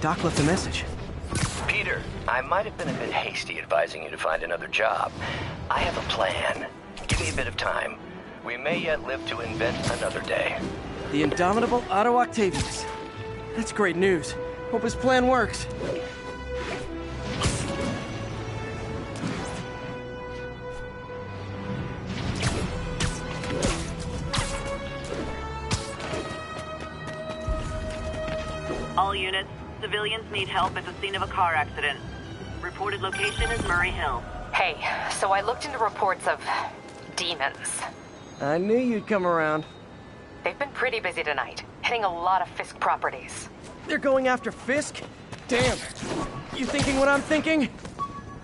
Doc left a message. Peter, I might have been a bit hasty advising you to find another job. I have a plan. Give me a bit of time. We may yet live to invent another day. The indomitable Otto Octavius. That's great news. Hope his plan works. All units, civilians need help at the scene of a car accident. Reported location is Murray Hill. Hey, so I looked into reports of demons. I knew you'd come around. They've been pretty busy tonight, hitting a lot of Fisk properties. They're going after Fisk? Damn. You thinking what I'm thinking?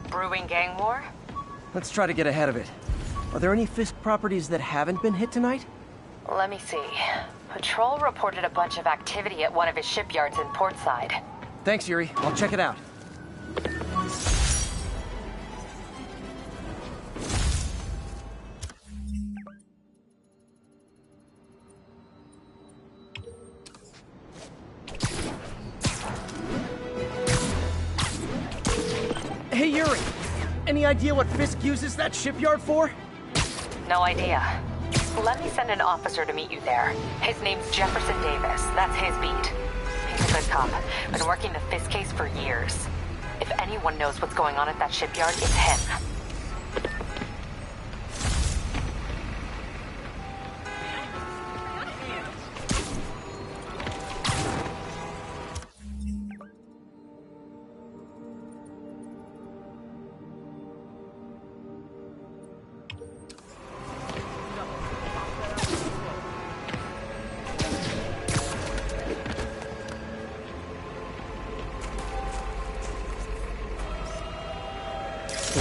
Brewing gang war? Let's try to get ahead of it. Are there any Fisk properties that haven't been hit tonight? Let me see. Patrol reported a bunch of activity at one of his shipyards in Portside. Thanks, Yuri. I'll check it out. Hey, Yuri! Any idea what Fisk uses that shipyard for? No idea. Let me send an officer to meet you there. His name's Jefferson Davis. That's his beat. He's a good cop. Been working the Fisk case for years. If anyone knows what's going on at that shipyard, it's him.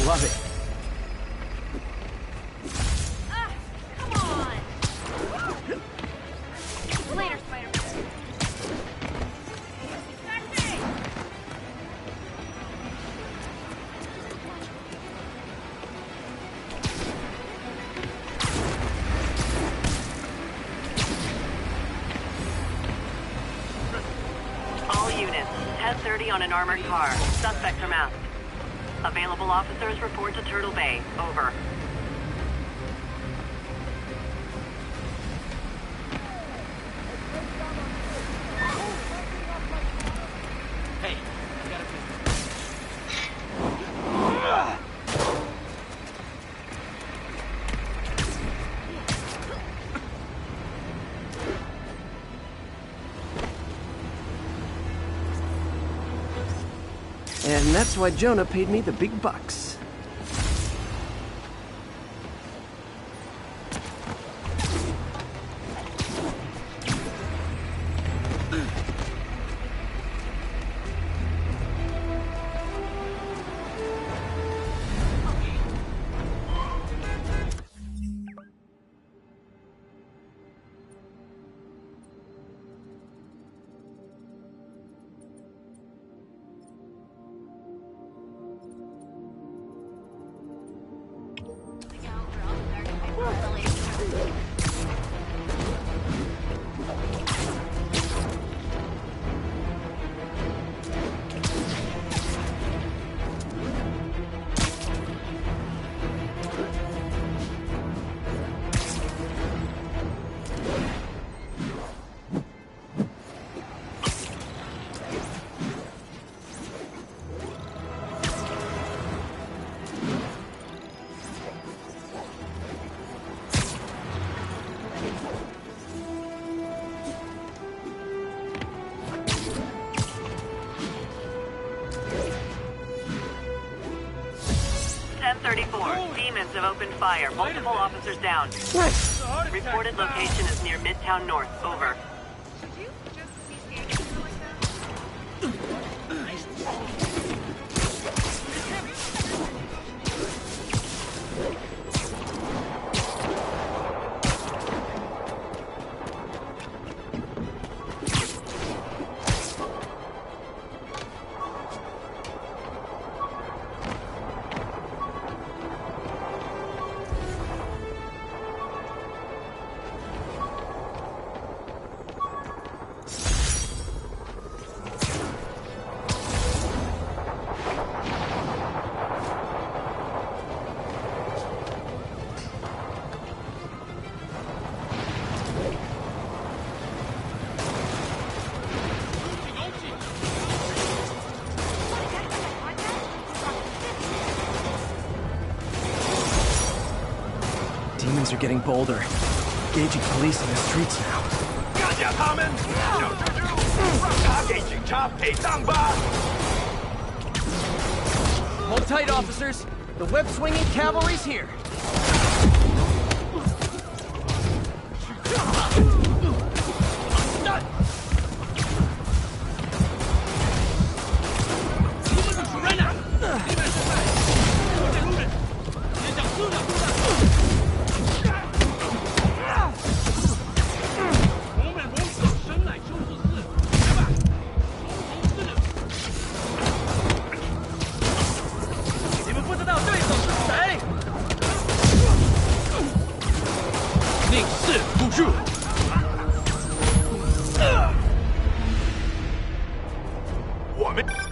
Love it. Come on! Later, Spider-Man. All units, 10:30 on an armored car. Suspects are masked. Available officers report to Turtle Bay. Over. Hey, I got And that's why Jonah paid me the big bucks. Demons have opened fire. Multiple officers down. Nice. Reported location is near Midtown North. Over. are getting bolder. Gauging police in the streets now. 干掉他们！小蜘蛛，让他给警察陪葬吧！ Hold tight, officers. The web-swinging cavalry's here.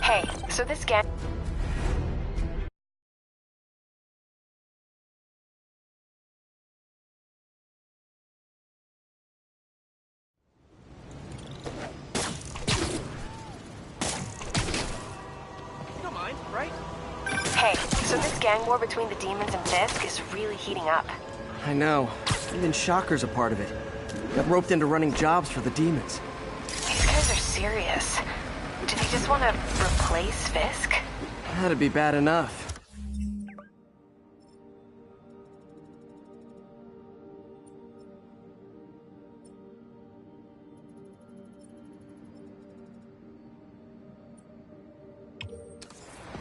Hey, so this gang... You don't mind, right? Hey, so this gang war between the demons and Fisk is really heating up. I know. Even Shocker's a part of it. Got roped into running jobs for the demons. These guys are serious. Do they just want to replace Fisk? That'd be bad enough.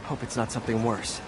Hope it's not something worse.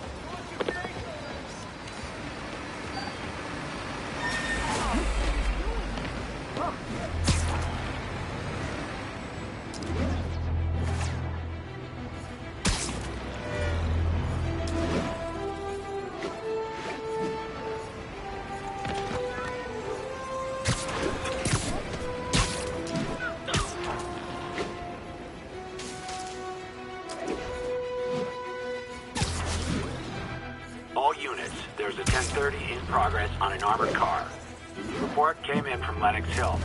All units, there's a 1030 in progress on an armored car. Report came in from Lenox Hill.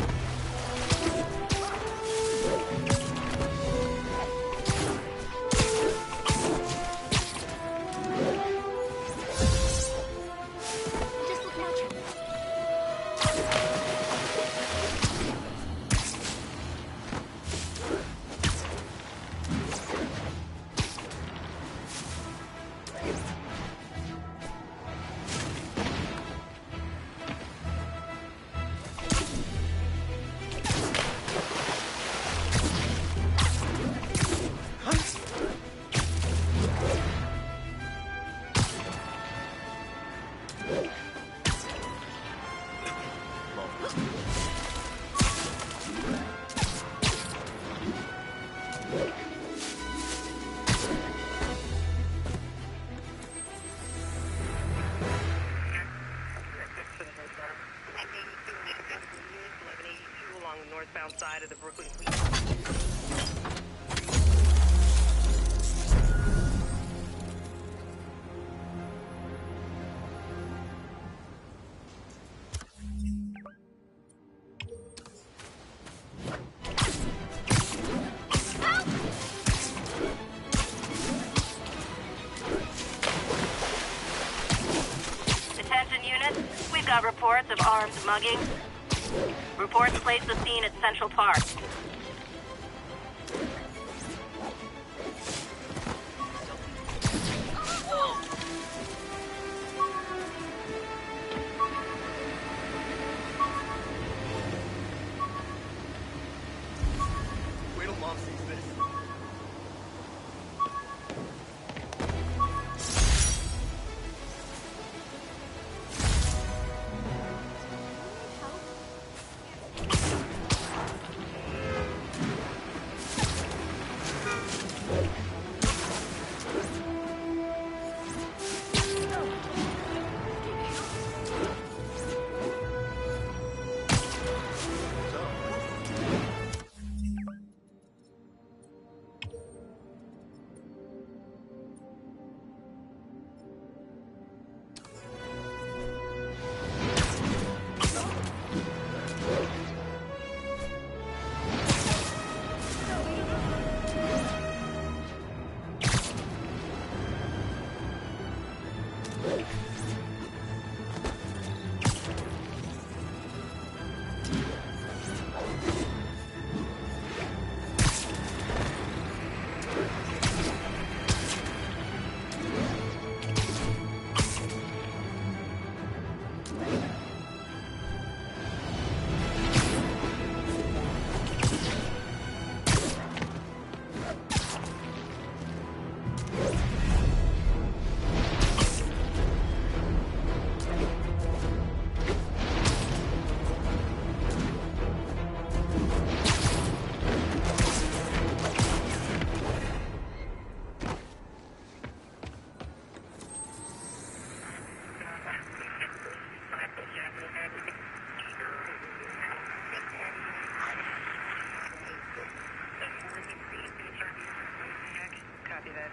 Northbound side of the Brooklyn Attention units, we've got reports of armed mugging. Reports place the scene at Central Park. Wait till Mom sees this.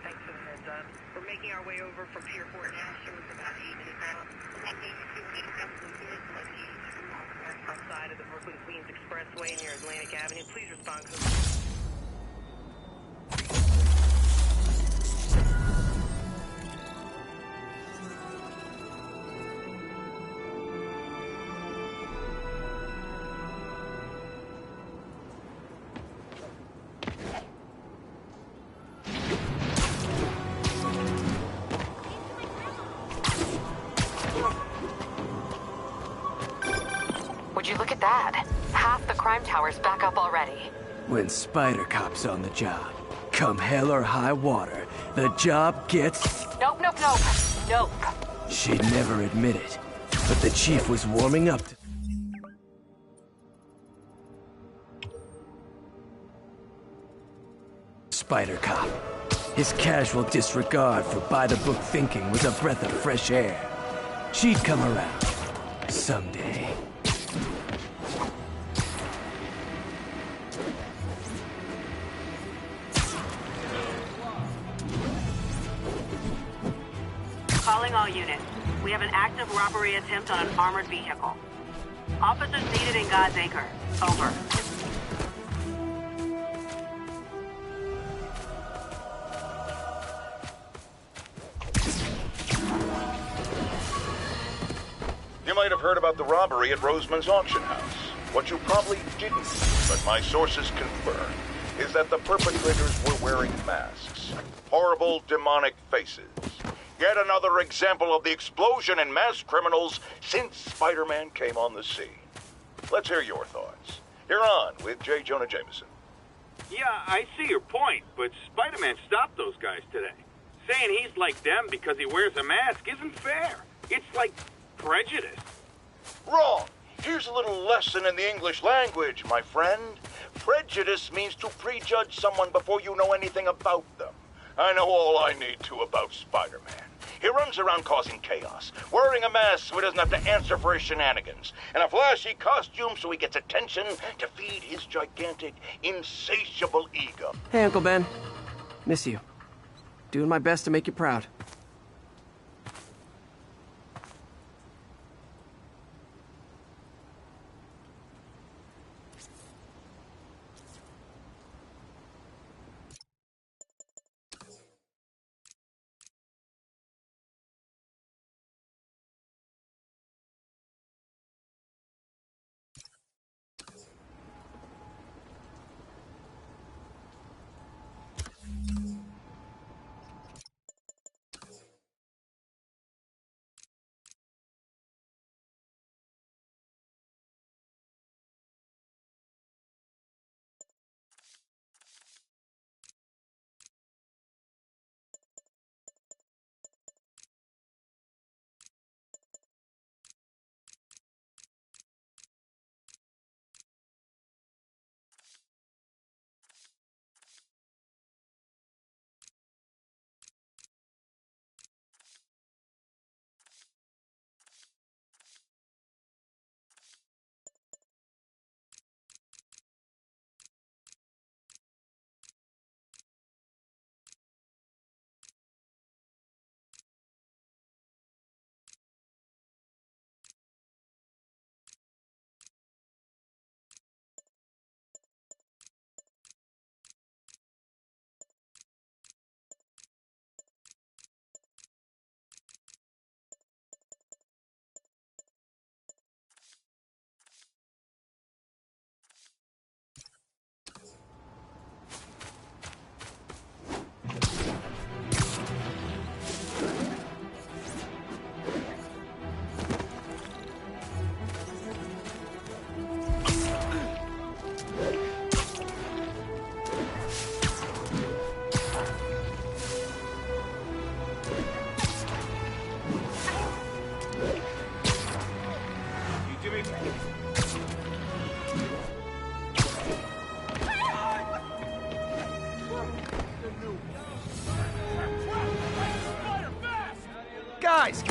Thanks for the heads up. We're making our way over from Pier 4 now. Show us about 8 minutes out. Outside of the Brooklyn-Queens Expressway near Atlantic Avenue. Please respond quickly. Would you look at that? Half the crime tower's back up already. When Spider Cop's on the job, come hell or high water, the job gets... Nope, nope, nope. Nope. She'd never admit it, but the chief was warming up to... Spider Cop. His casual disregard for by-the-book thinking was a breath of fresh air. She'd come around. Someday. Calling all units. We have an active robbery attempt on an armored vehicle. Officers needed in God's Acre. Over. You might have heard about the robbery at Roseman's auction house. What you probably didn't, but my sources confirm, is that the perpetrators were wearing masks. Horrible, demonic faces. Yet another example of the explosion in mass criminals since Spider-Man came on the scene. Let's hear your thoughts. You're on with J. Jonah Jameson. Yeah, I see your point, but Spider-Man stopped those guys today. Saying he's like them because he wears a mask isn't fair. It's like prejudice. Wrong. Here's a little lesson in the English language, my friend. Prejudice means to prejudge someone before you know anything about them. I know all I need to about Spider-Man. He runs around causing chaos, wearing a mask so he doesn't have to answer for his shenanigans, and a flashy costume so he gets attention to feed his gigantic, insatiable ego. Hey, Uncle Ben. Miss you. Doing my best to make you proud.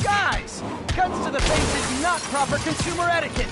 Guys! Cuts to the face is not proper consumer etiquette!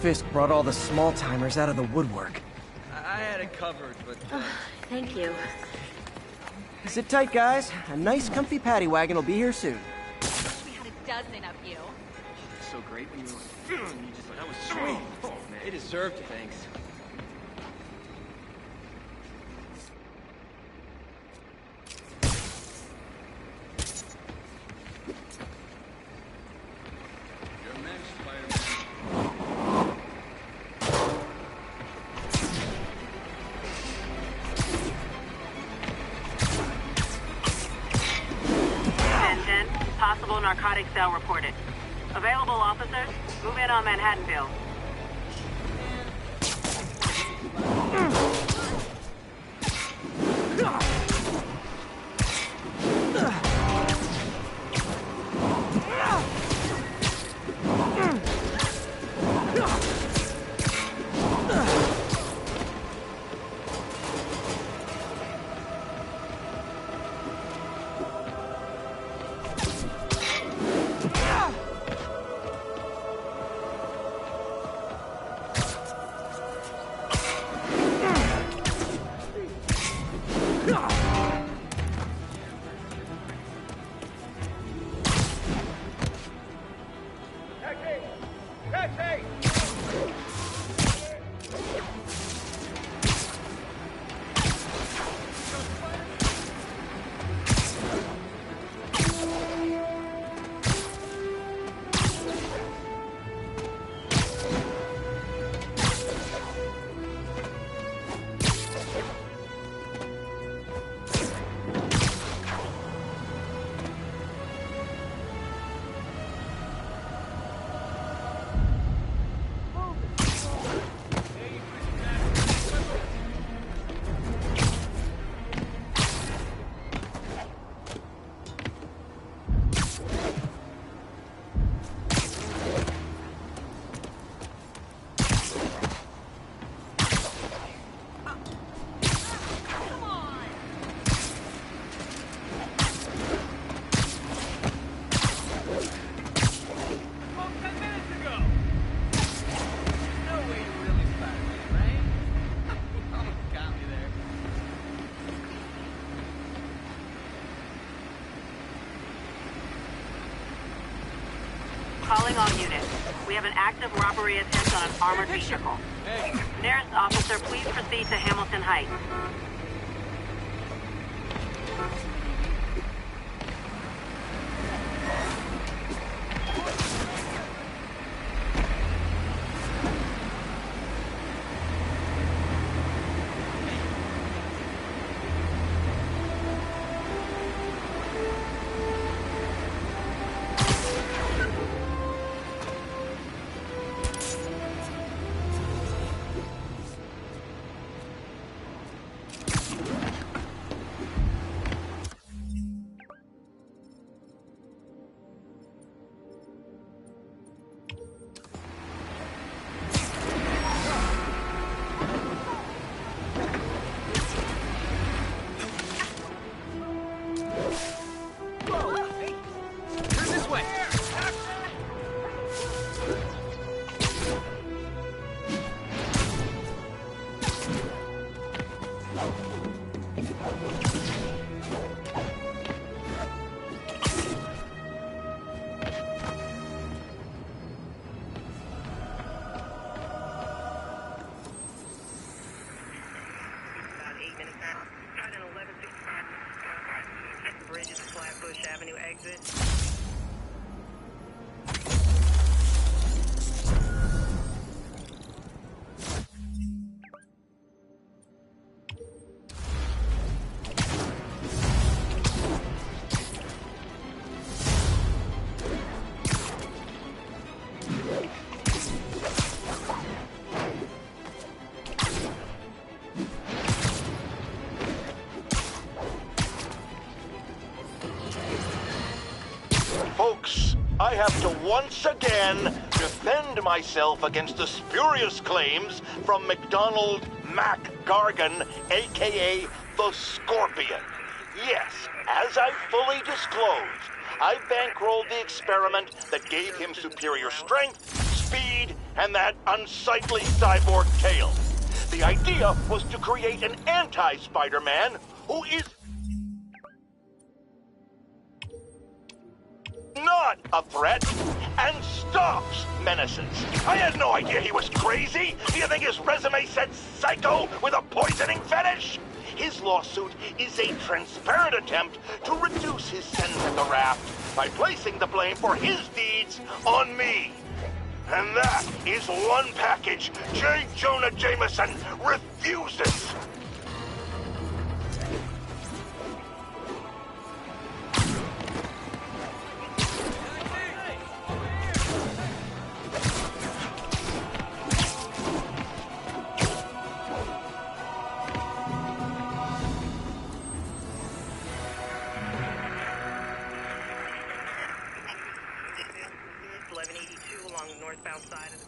Fisk brought all the small-timers out of the woodwork. I had it covered, but... Thank you. Sit tight, guys. A nice, comfy paddy wagon will be here soon. We had a dozen of you. It's so great when you just... That was sweet. Oh, man. They deserved thanks. Possible narcotic cell reported. Available officers, move in on Manhattanville. Calling all units. We have an active robbery attempt on an armored vehicle. Nearest officer, please proceed to Hamilton Heights. Folks, I have to once again defend myself against the spurious claims from McDonald Mac Gargan, aka the Scorpion. Yes, as I fully disclosed, I bankrolled the experiment that gave him superior strength, speed, and that unsightly cyborg tail. The idea was to create an anti-Spider-Man who is not a threat and stops menaces. I had no idea he was crazy. Do you think his resume said psycho with a poisoning fetish? His lawsuit is a transparent attempt to reduce his sentence at the raft by placing the blame for his deeds on me. And that is one package J. Jonah Jameson refuses. Northbound side of the...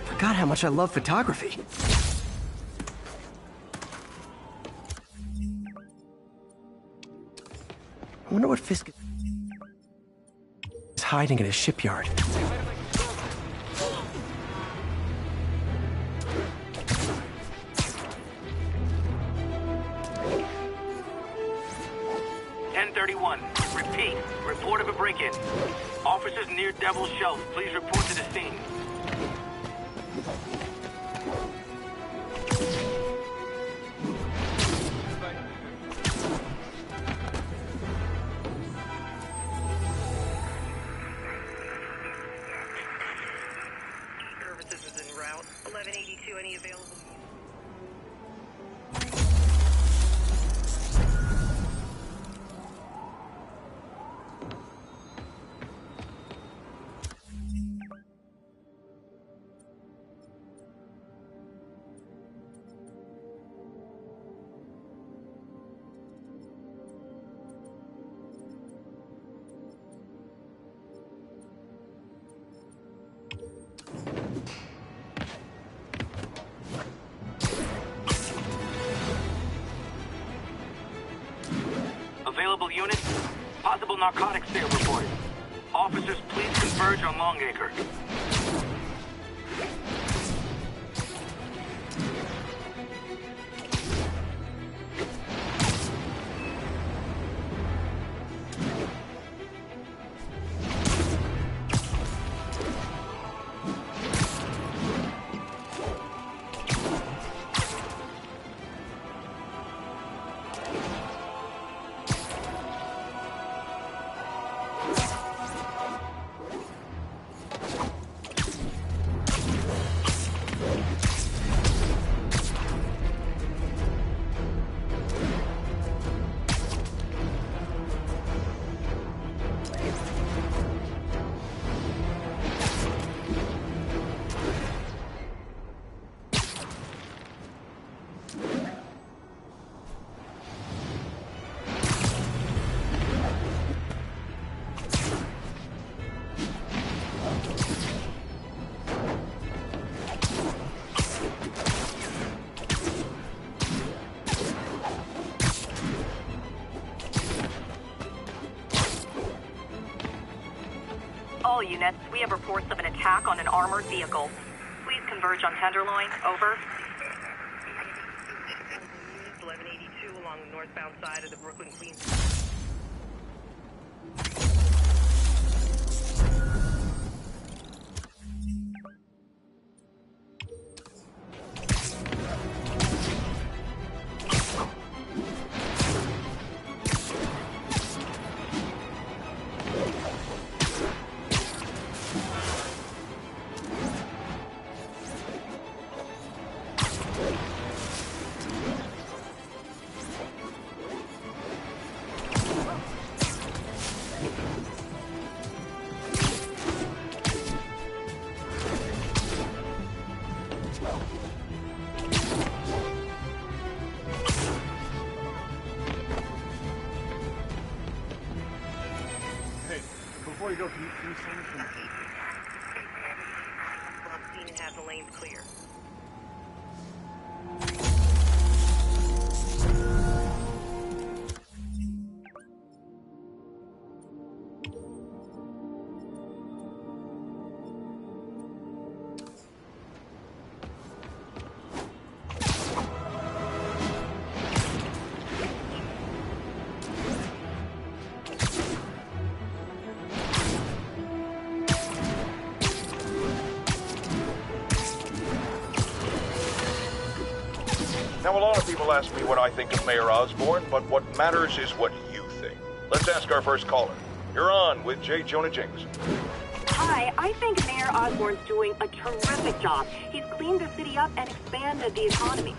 Forgot how much I love photography. I wonder what Fisk is hiding in his shipyard. Repeat, report of a break-in. Officers near Devil's Shelf, please report to the scene. Services is en route. 1182, any available? Available units, possible narcotics sale reported. Officers, please converge on Longacre. All units, we have reports of an attack on an armored vehicle. Please converge on Tenderloin. Over. 1182 along the northbound side of the Brooklyn-Queens. Before you go, can you send me some... Well, has the lanes clear. Now, a lot of people ask me what I think of Mayor Osborn, but what matters is what you think. Let's ask our first caller. You're on with J. Jonah Jameson. Hi, I think Mayor Osborn's doing a terrific job. He's cleaned the city up and expanded the economy.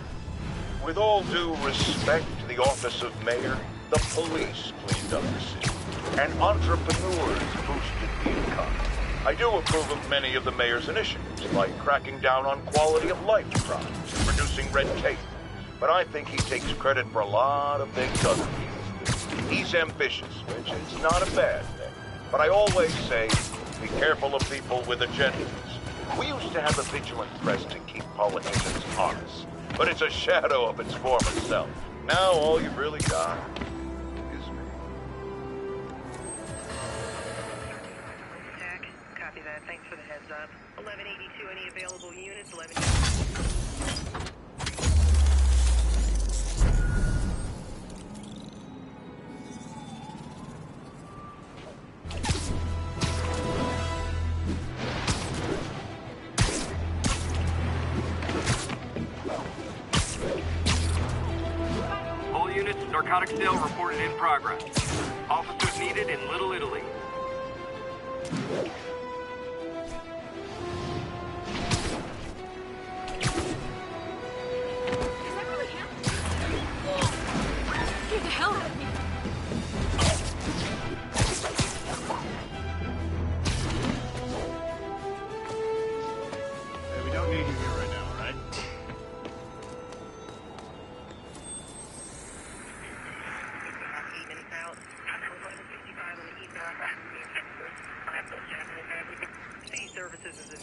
With all due respect to the office of mayor, the police cleaned up the city, and entrepreneurs boosted the economy. I do approve of many of the mayor's initiatives, like cracking down on quality of life crimes and reducing red tape. But I think he takes credit for a lot of things other people do. He's ambitious, which is not a bad thing. But I always say, be careful of people with agendas. We used to have a vigilant press to keep politicians honest, but it's a shadow of its former self. Now all you've really got is me. Jack, copy that. Thanks for the heads up. 1182, any available units? 11... Narcotic sale reported in progress. Officers needed in Little Italy. Get the hell out of me! Hey, we don't need you here right now, right? Services is in...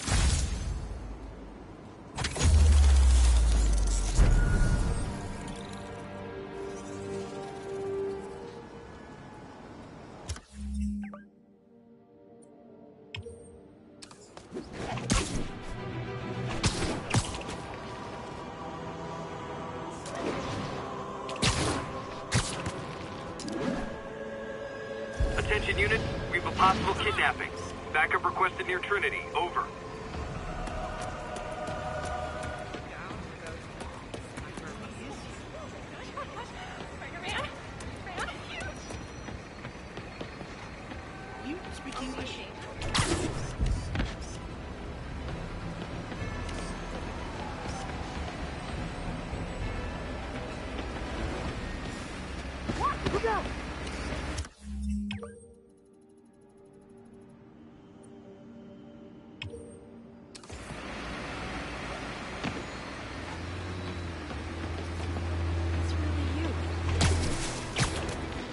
Attention units, we have a possible kidnapping. Backup requested near Trinity. Over. You speak English? Look out!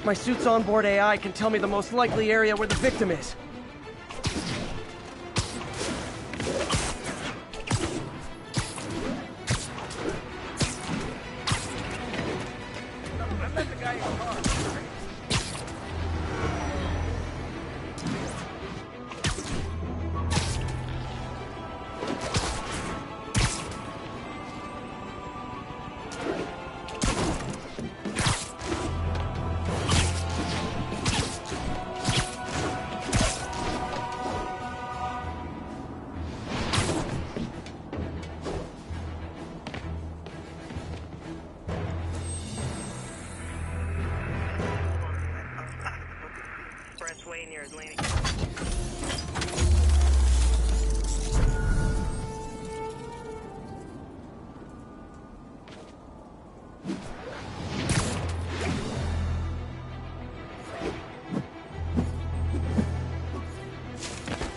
My suit's onboard AI can tell me the most likely area where the victim is. I met the guy in the car. stairs, Laney.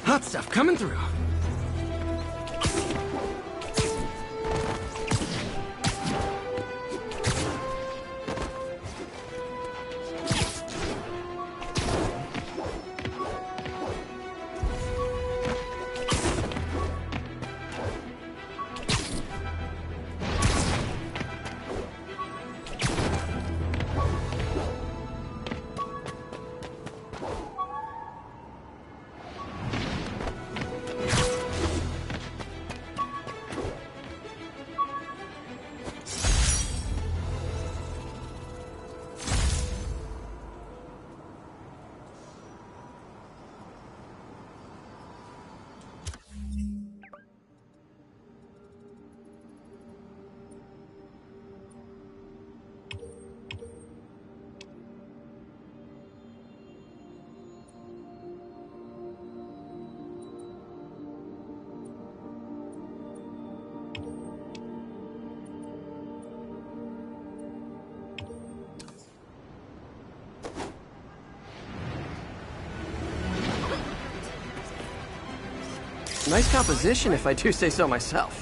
Hot stuff coming through. Nice composition, if I do say so myself.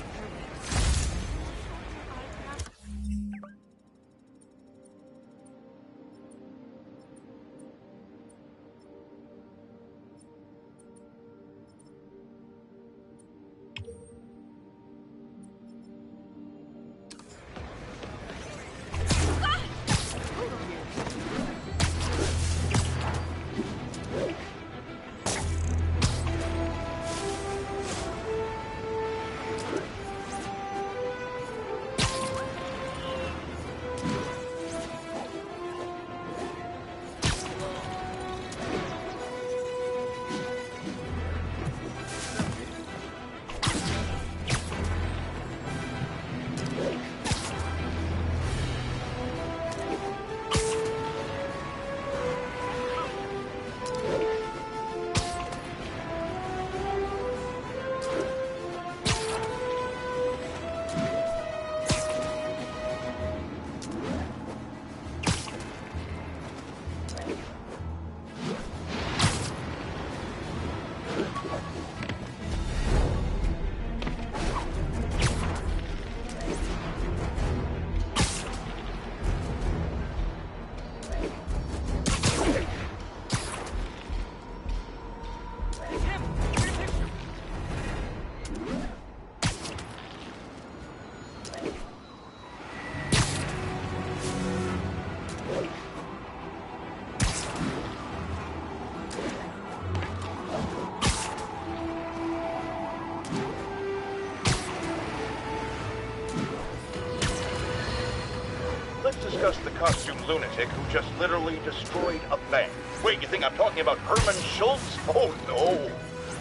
Discuss the costume lunatic who just literally destroyed a bank. Wait, you think I'm talking about Herman Schultz? Oh, no.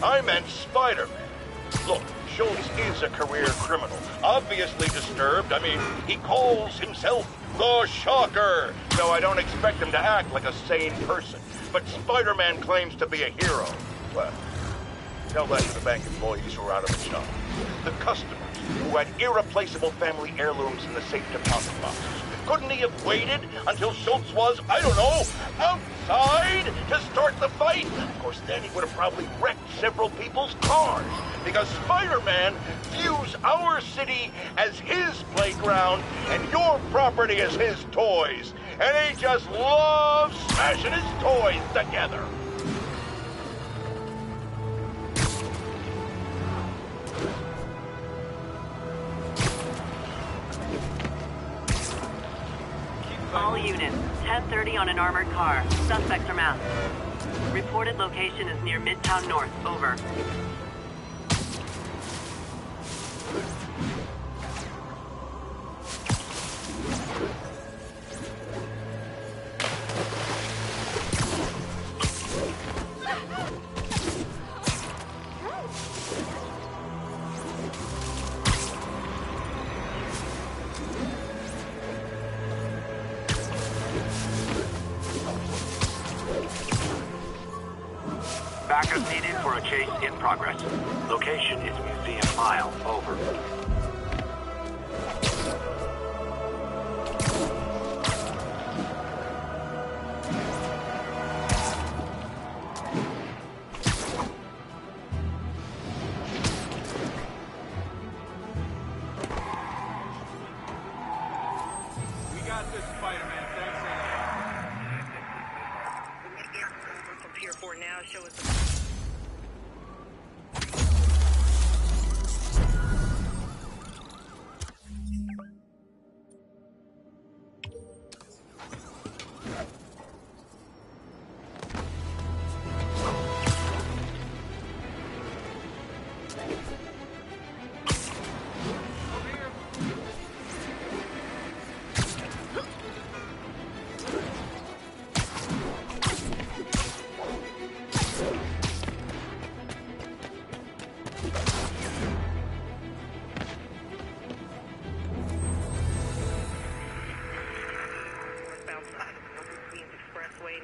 I meant Spider-Man. Look, Schultz is a career criminal. Obviously disturbed. I mean, he calls himself the Shocker. So I don't expect him to act like a sane person. But Spider-Man claims to be a hero. Well, tell that to the bank employees who are out of the job. The customers who had irreplaceable family heirlooms in the safe deposit boxes. Couldn't he have waited until Schultz was, I don't know, outside to start the fight? Of course, then he would have probably wrecked several people's cars. Because Spider-Man views our city as his playground and your property as his toys. And he just loves smashing his toys together. All units, 10:30 on an armored car. Suspects are masked. Reported location is near Midtown North. Over. Proceeded for a chase in progress. Location is Museum Mile. Over. We got this, Spider-Man. Thanks From Ps4 now, show us the...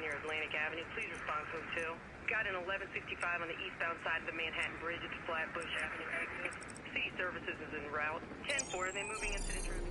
near Atlantic Avenue. Please respond code 2. Got an 1165 on the eastbound side of the Manhattan Bridge at the Flatbush Avenue exit. City services is en route. 10-4, they moving incident traffic.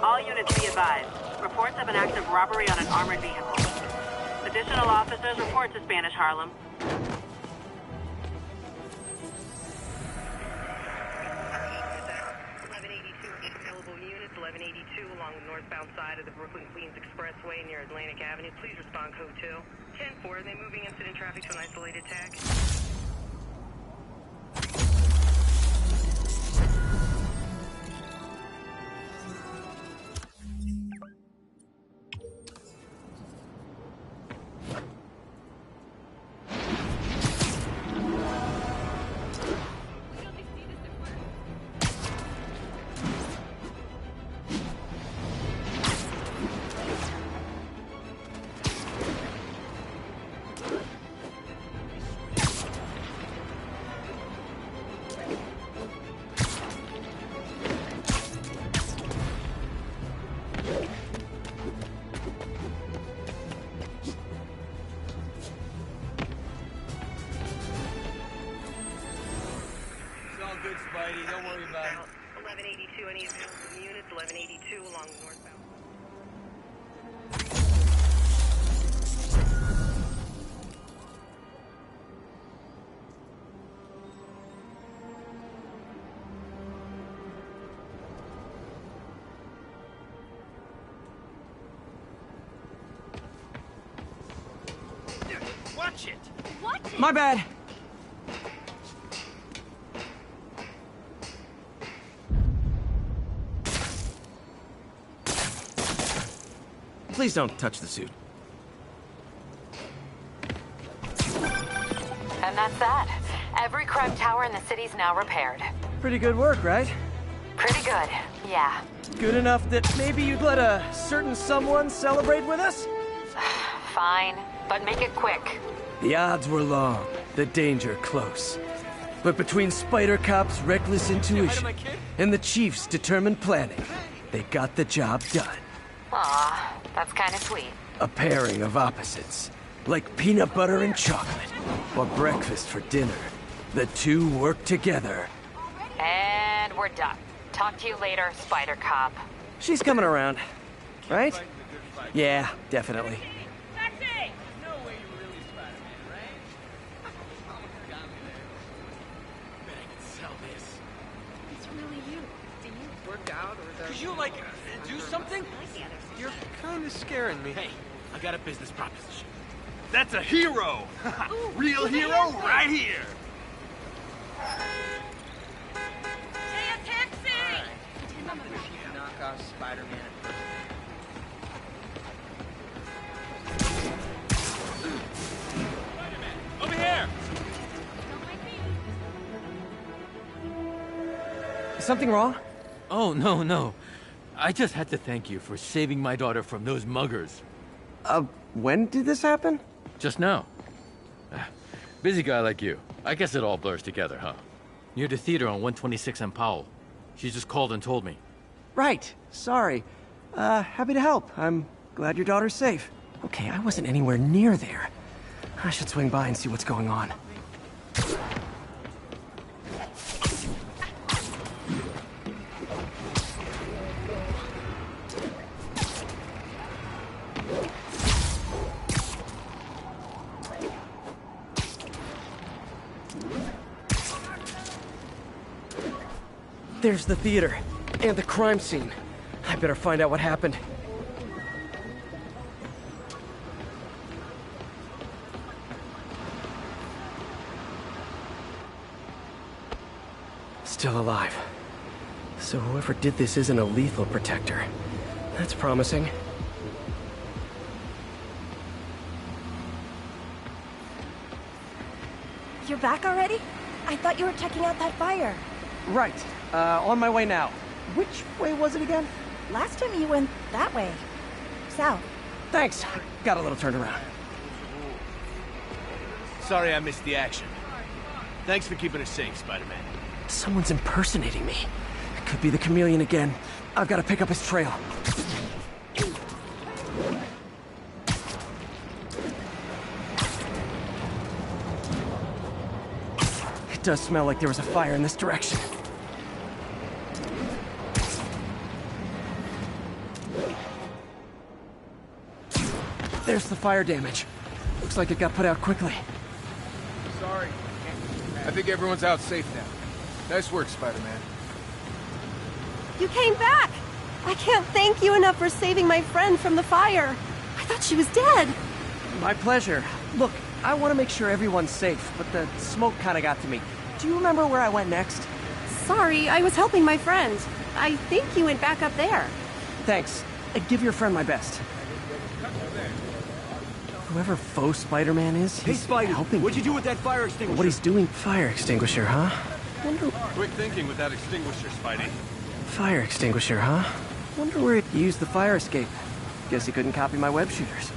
All units be advised. Reports of an active robbery on an armored vehicle. Additional officers report to Spanish Harlem. Available units, 1182 along the northbound side of the Brooklyn-Queens Expressway near Atlantic Avenue. Please respond code 2. 10-4, they moving incident traffic to an isolated tag. Good, Spidey. Don't worry about it. 1182, any available units, 1182 along the northbound. Watch it! What? My bad. Please don't touch the suit. And that's that. Every crime tower in the city's now repaired. Pretty good work, right? Pretty good, yeah. Good enough that maybe you'd let a certain someone celebrate with us? Fine, but make it quick. The odds were long, the danger close. But between Spider Cop's reckless intuition and the Chief's determined planning, they got the job done. Aw, that's kind of sweet. A pairing of opposites, like peanut butter and chocolate, or breakfast for dinner. The two work together. And we're done. Talk to you later, Spider Cop. She's coming around, right? Yeah, definitely. Could you, like, do something? You're kind of scaring me. Hey, I got a business proposition. That's a hero! Real hero right here! Hey, a taxi! Knock off Spider-Man at first. Over here! Is something wrong? Oh, no. I just had to thank you for saving my daughter from those muggers. When did this happen? Just now. Busy guy like you. I guess it all blurs together, huh? Near the theater on 126 and Powell. She just called and told me. Right. Sorry. Happy to help. I'm glad your daughter's safe. Okay, I wasn't anywhere near there. I should swing by and see what's going on. There's the theater, and the crime scene. I better find out what happened. Still alive. So whoever did this isn't a lethal protector. That's promising. You're back already? I thought you were checking out that fire. Right. On my way now. Which way was it again? Last time you went that way. South. Thanks. Got a little turned around. Sorry I missed the action. Thanks for keeping us safe, Spider-Man. Someone's impersonating me. It could be the chameleon again. I've got to pick up his trail. It does smell like there was a fire in this direction. There's the fire damage. Looks like it got put out quickly. Sorry. I think everyone's out safe now. Nice work, Spider-Man. You came back! I can't thank you enough for saving my friend from the fire. I thought she was dead. My pleasure. Look, I want to make sure everyone's safe, but the smoke kind of got to me. Do you remember where I went next? Sorry, I was helping my friend. I think you went back up there. Thanks. Give your friend my best. Whoever faux Spider-Man is, he's helping. What'd you do with that fire extinguisher? What he's doing? Fire extinguisher, huh? Wonder... Quick thinking with that extinguisher, Spidey. Fire extinguisher, huh? Wonder where it used the fire escape. Guess he couldn't copy my web shooters.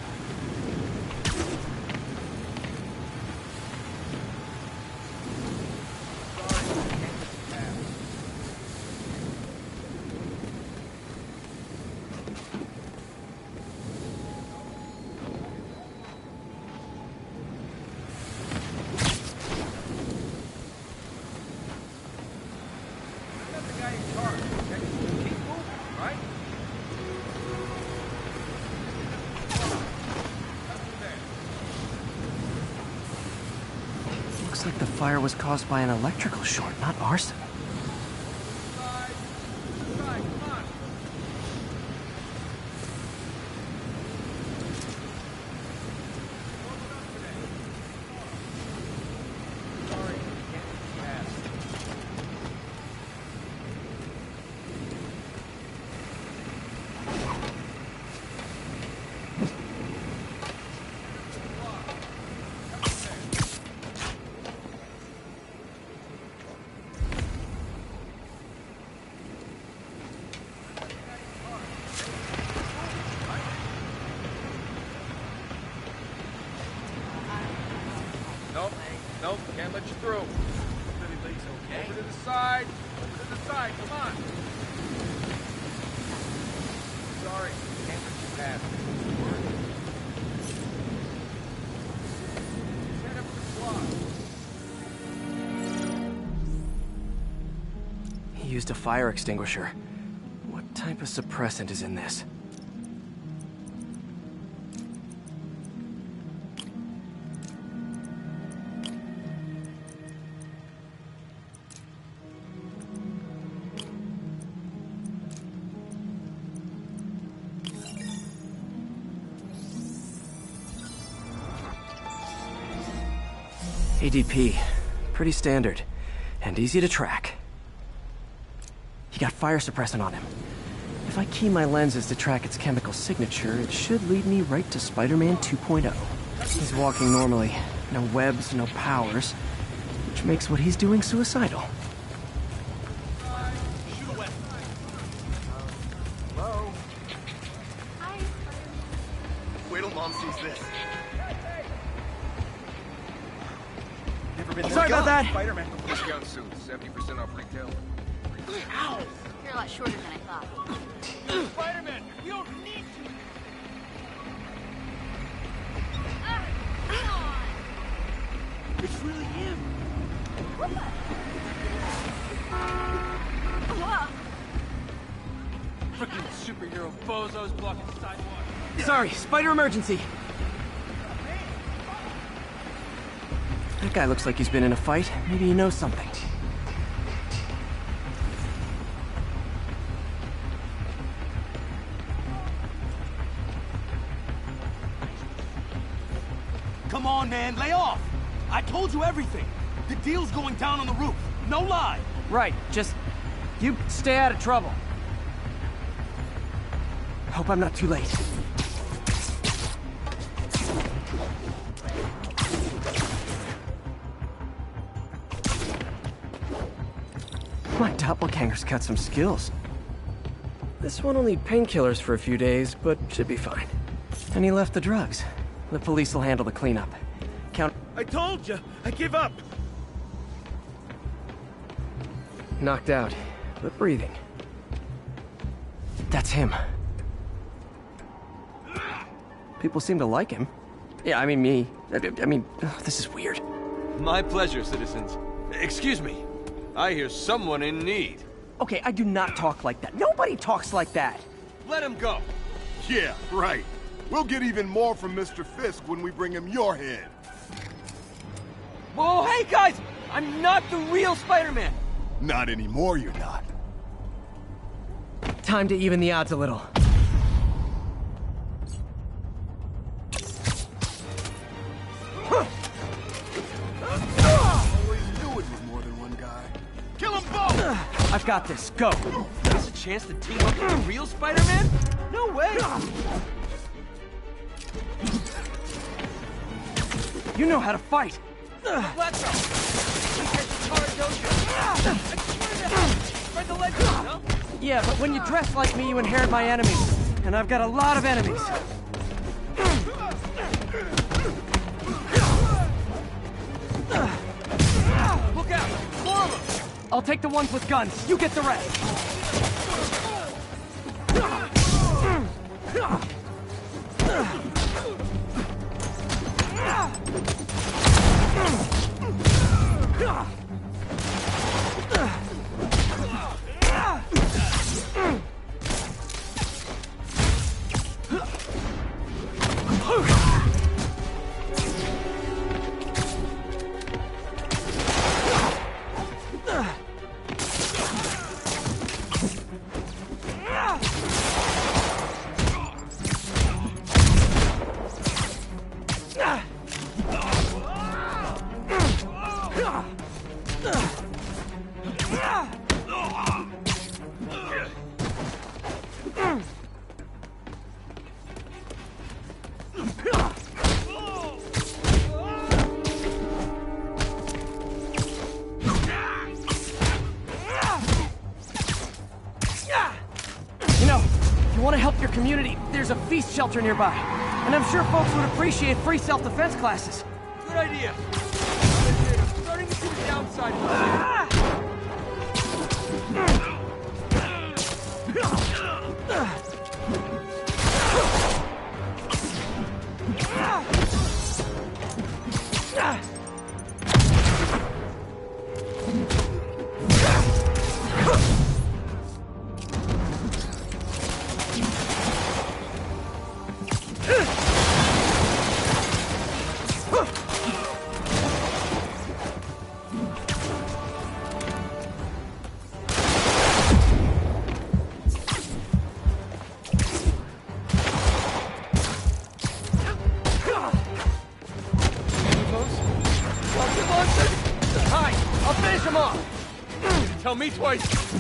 Looks like the fire was caused by an electrical short, not arson. Nope, can't let you through. Okay. Over to the side, come on. Sorry, can't let you pass. Head up the block. He used a fire extinguisher. What type of suppressant is in this? ADP. Pretty standard. And easy to track. He got fire suppressant on him. If I key my lenses to track its chemical signature, it should lead me right to Spider-Man 2.0. He's walking normally. No webs, no powers. Which makes what he's doing suicidal. Hello? Hi. Wait till Mom sees this. Never been Sorry about that. Spider-Man. Discount soon. 70% off retail. Ow! You're a lot shorter than I thought. Spider-Man, you don't need to. Come on! It's really him. Freaking superhero bozos blocking the sidewalk. Sorry, spider emergency. That guy looks like he's been in a fight. Maybe he knows something. Come on, man, lay off. I told you everything. The deal's going down on the roof. No lie. Right, just... you stay out of trouble. Hope I'm not too late. My doppelganger's got some skills. This one will need painkillers for a few days, but should be fine. And he left the drugs. The police will handle the cleanup. Count... I told you. I give up. Knocked out, but breathing. That's him. People seem to like him. Yeah, I mean me. I mean, this is weird. My pleasure, citizens. Excuse me. I hear someone in need. Okay, I do not talk like that. Nobody talks like that. Let him go. Yeah, right. We'll get even more from Mr. Fisk when we bring him your head. Whoa, hey guys! I'm not the real Spider-Man! Not anymore, you're not. Time to even the odds a little. Always knew it was more than one guy. Kill them both! I've got this. Go! There's a chance to team up with the real Spider-Man? No way! You know how to fight! Let's go! Spread the legend, no? Yeah, but when you dress like me, you inherit my enemies. And I've got a lot of enemies. Look out! More of them! I'll take the ones with guns. You get the rest. Want to help your community, there's a feast shelter nearby. And I'm sure folks would appreciate free self-defense classes. Good idea. I'm starting to see the downside of Come tell me twice.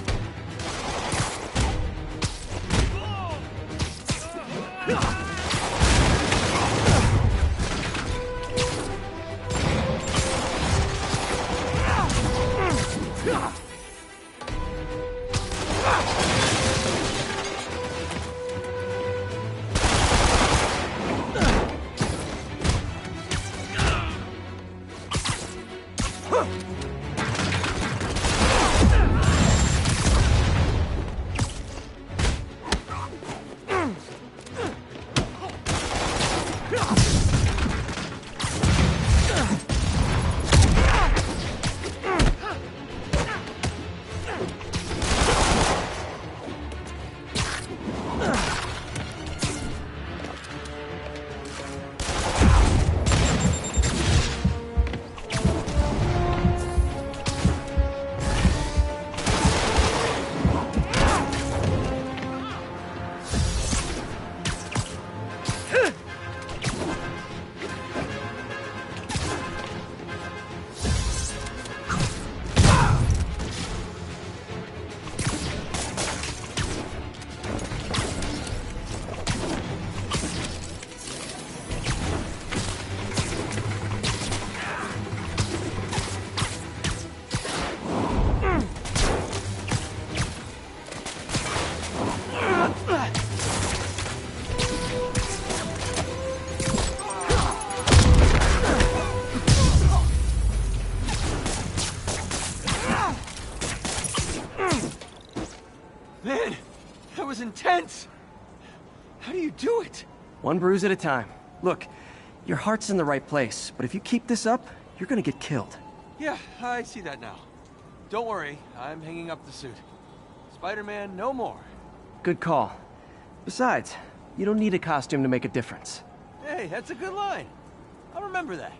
Man, that was intense! How do you do it? One bruise at a time. Look, your heart's in the right place, but if you keep this up, you're gonna get killed. Yeah, I see that now. Don't worry, I'm hanging up the suit. Spider-Man, no more. Good call. Besides, you don't need a costume to make a difference. Hey, that's a good line. I'll remember that.